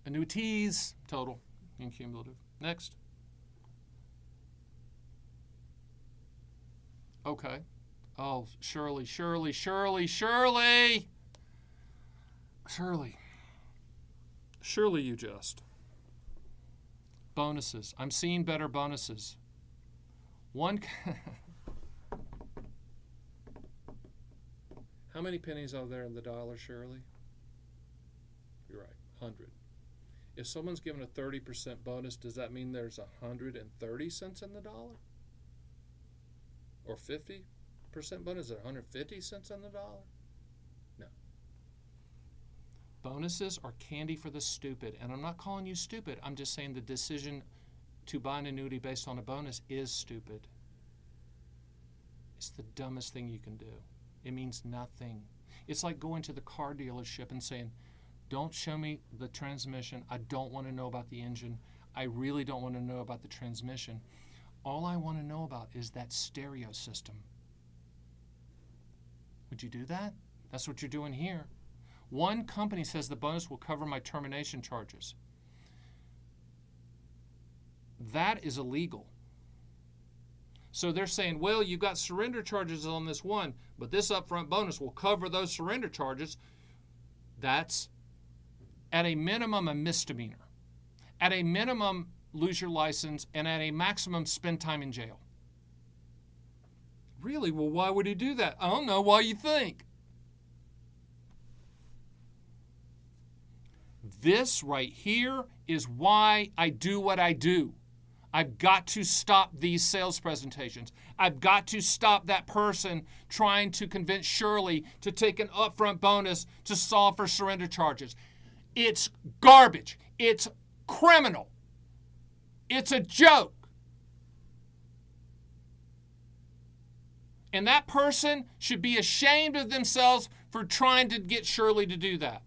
Annuities, total and cumulative. Next. Okay. Oh, Shirley. Surely you just. Bonuses. I'm seeing better bonuses. How many pennies are there in the dollar, Shirley? You're right, 100. If someone's given a 30% bonus, does that mean there's 130 cents in the dollar? Or 50% bonus, is it 150 cents in the dollar? No. Bonuses are candy for the stupid. And I'm not calling you stupid. I'm just saying the decision to buy an annuity based on a bonus is stupid. It's the dumbest thing you can do. It means nothing. It's like going to the car dealership and saying, don't show me the transmission. I don't want to know about the engine. I really don't want to know about the transmission. All I want to know about is that stereo system. Would you do that? That's what you're doing here. One company says the bonus will cover my termination charges. That is illegal. So they're saying, well, you've got surrender charges on this one, but this upfront bonus will cover those surrender charges. That's at a minimum a misdemeanor. At a minimum, lose your license, and at a maximum, spend time in jail. Really? Well, why would he do that? I don't know. Why you think? This right here is why I do what I do. I've got to stop these sales presentations. I've got to stop that person trying to convince Shirley to take an upfront bonus to solve for surrender charges. It's garbage. It's criminal. It's a joke. And that person should be ashamed of themselves for trying to get Shirley to do that.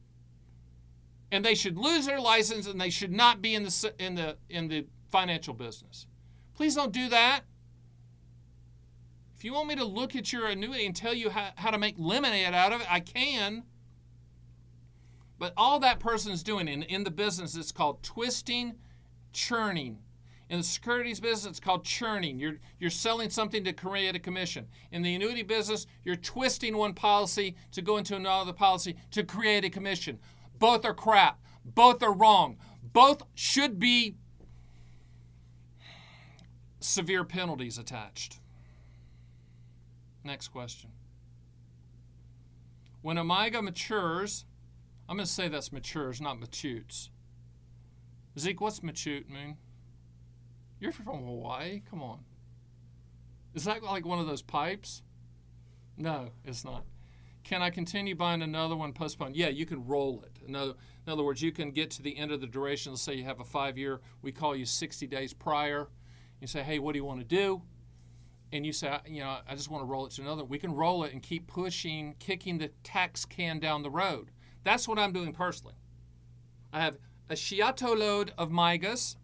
And they should lose their license, and they should not be in the financial business. Please don't do that. If you want me to look at your annuity and tell you how to make lemonade out of it, I can. But all that person is doing in the business is called twisting, churning. In the securities business, it's called churning. You're selling something to create a commission. In the annuity business, you're twisting one policy to go into another policy to create a commission. Both are crap. Both are wrong. Both should be severe penalties attached. Next question. When a MYGA matures, I'm going to say that's matures, not matutes. Zeke, what's matute mean? You're from Hawaii? Come on. Is that like one of those pipes? No, it's not. Can I continue buying another one postponed? Yeah, you can roll it. In other words, you can get to the end of the duration. Let's say you have a 5-year. We call you 60 days prior. You say, hey, what do you want to do? And you say, I just want to roll it to another. We can roll it and keep pushing, kicking the tax can down the road. That's what I'm doing personally. I have a Shiato load of MYGAs,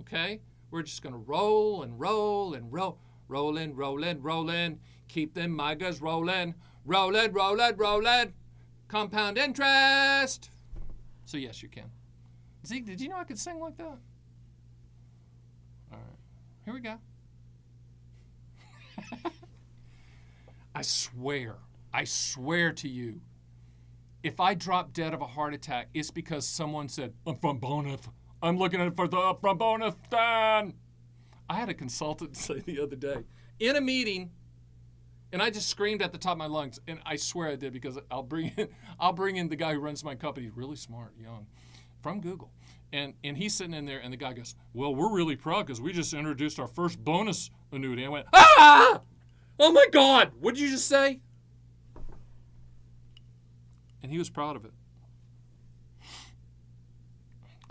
okay? We're just going to roll and roll and roll. Rolling, rolling, rolling. Keep them MYGAs rolling. Rolling, rolling, rolling. Compound interest. So yes, you can. Zeke, did you know I could sing like that? All right. Here we go. I swear to you, if I drop dead of a heart attack, it's because someone said, I'm from bonus. I'm looking at it for the upfront bonus, Dan. I had a consultant say the other day in a meeting, and I just screamed at the top of my lungs, and I swear I did because I'll bring in the guy who runs my company. He's really smart, young, from Google. And he's sitting in there, and the guy goes, well, we're really proud because we just introduced our first bonus annuity. I went, ah! Oh, my God. What did you just say? And he was proud of it.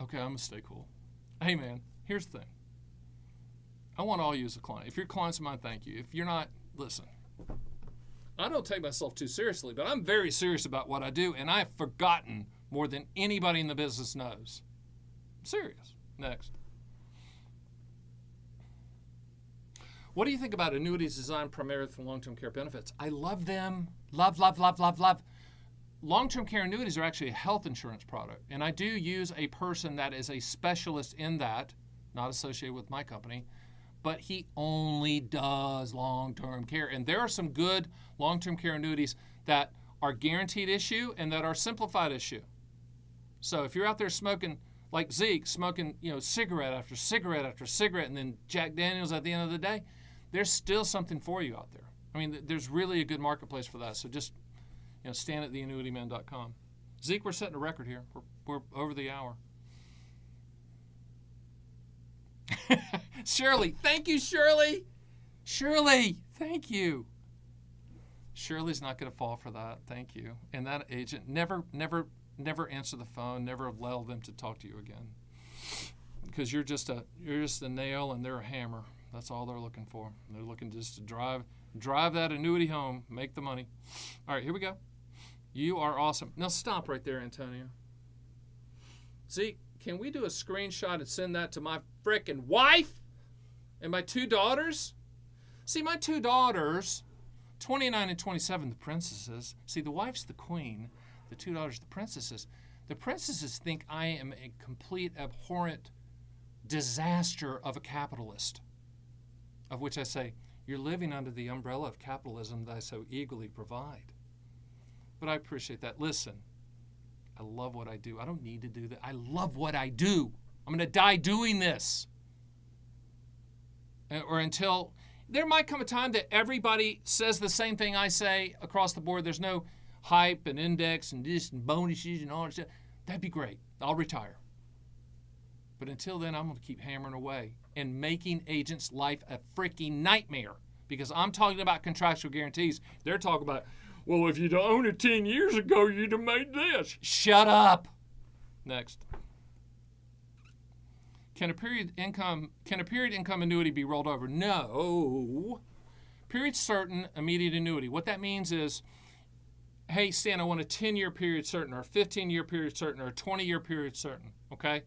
Okay, I'm going to stay cool. Hey, man, here's the thing. I want all you as a client. If you're clients of mine, thank you. If you're not, listen. I don't take myself too seriously, but I'm very serious about what I do, and I've forgotten more than anybody in the business knows. I'm serious. Next. What do you think about annuities designed primarily for long-term care benefits? I love them. Love, love, love, love, love. Long-term care annuities are actually a health insurance product, and I do use a person that is a specialist in that, not associated with my company, but he only does long-term care. And there are some good long-term care annuities that are guaranteed issue and that are simplified issue. So if you're out there smoking, like Zeke, smoking, cigarette after cigarette after cigarette, and then Jack Daniels at the end of the day, there's still something for you out there. I mean, there's really a good marketplace for that. So just, stand at theannuityman.com. Zeke, we're setting a record here. We're over the hour. Shirley, thank you, Shirley. Shirley, thank you. Shirley's not going to fall for that. Thank you. And that agent, never answer the phone. Never allow them to talk to you again. Because you're just a nail and they're a hammer. That's all they're looking for. They're looking just to drive that annuity home, make the money. All right, here we go. You are awesome. Now stop right there, Antonio. Zeke, can we do a screenshot and send that to my frickin' wife and my 2 daughters? See, my 2 daughters, 29 and 27, the princesses. See, the wife's the queen. The 2 daughters, the princesses. The princesses think I am a complete abhorrent disaster of a capitalist, of which I say, you're living under the umbrella of capitalism that I so eagerly provide. But I appreciate that. Listen, I love what I do. I don't need to do that. I love what I do. I'm going to die doing this. Or until there might come a time that everybody says the same thing I say across the board. There's no hype and index and this and bonuses and all that stuff. That'd be great. I'll retire. But until then, I'm going to keep hammering away and making agents' life a freaking nightmare, because I'm talking about contractual guarantees. They're talking about, well, if you'd owned it 10 years ago, you'd have made this. Shut up. Next. Can a period income annuity be rolled over? No. Period certain, immediate annuity. What that means is, hey, Stan, I want a 10-year period certain, or a 15-year period certain, or a 20-year period certain, okay?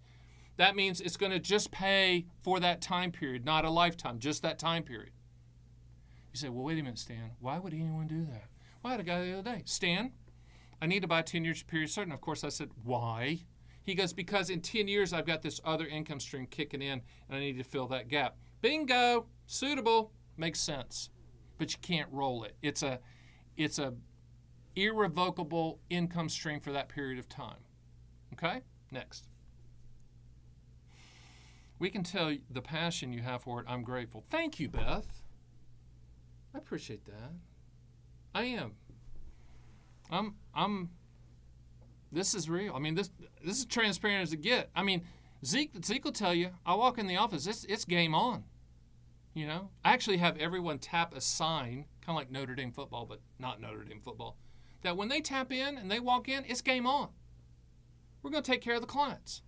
That means it's going to just pay for that time period, not a lifetime, just that time period. You say, well, wait a minute, Stan. Why would anyone do that? Well, I had a guy the other day. Stan, I need to buy a 10-year period certain. Of course, I said, why? He goes, because in 10 years, I've got this other income stream kicking in, and I need to fill that gap. Bingo. Suitable. Makes sense. But you can't roll it. It's a irrevocable income stream for that period of time. Okay? Next. We can tell the passion you have for it. I'm grateful. Thank you, Beth. I appreciate that. I am. This is real. I mean, this is transparent as it get. I mean, Zeke will tell you, I walk in the office, it's game on. You know? I actually have everyone tap a sign, kind of like Notre Dame football, but not Notre Dame football, that when they tap in and they walk in, it's game on. We're going to take care of the clients.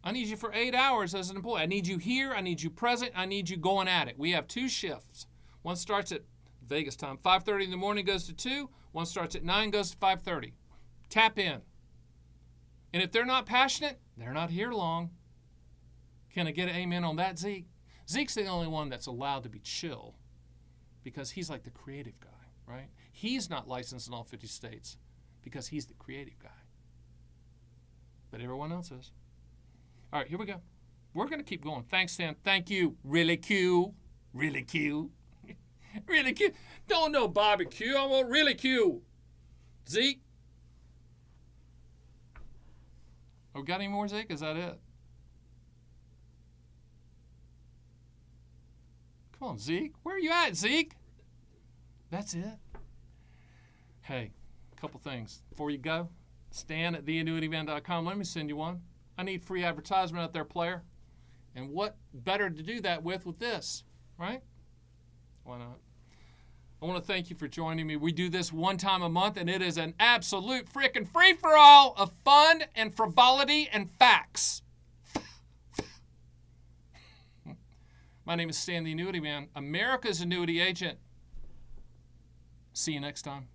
I need you for 8 hours as an employee. I need you here. I need you present. I need you going at it. We have 2 shifts. One starts at Vegas time, 5:30 in the morning, goes to 2. One starts at 9, goes to 5:30. Tap in. And if they're not passionate, they're not here long. Can I get an amen on that, Zeke? Zeke's the only one that's allowed to be chill because he's like the creative guy, right? He's not licensed in all 50 states because he's the creative guy. But everyone else is. All right, here we go. We're going to keep going. Thanks, Stan. Thank you. Really cute. Really cute. Really cute. Don't know barbecue. I want really cute. Zeke? Oh, got any more, Zeke? Is that it? Come on, Zeke. Where are you at, Zeke? That's it. Hey, a couple things. Before you go, Stan at theannuityman.com. Let me send you one. I need free advertisement out there, player. And what better to do that with this, right? Why not? I want to thank you for joining me. We do this one time a month, and it is an absolute freaking free-for-all of fun and frivolity and facts. My name is Stan the Annuity Man, America's annuity agent. See you next time.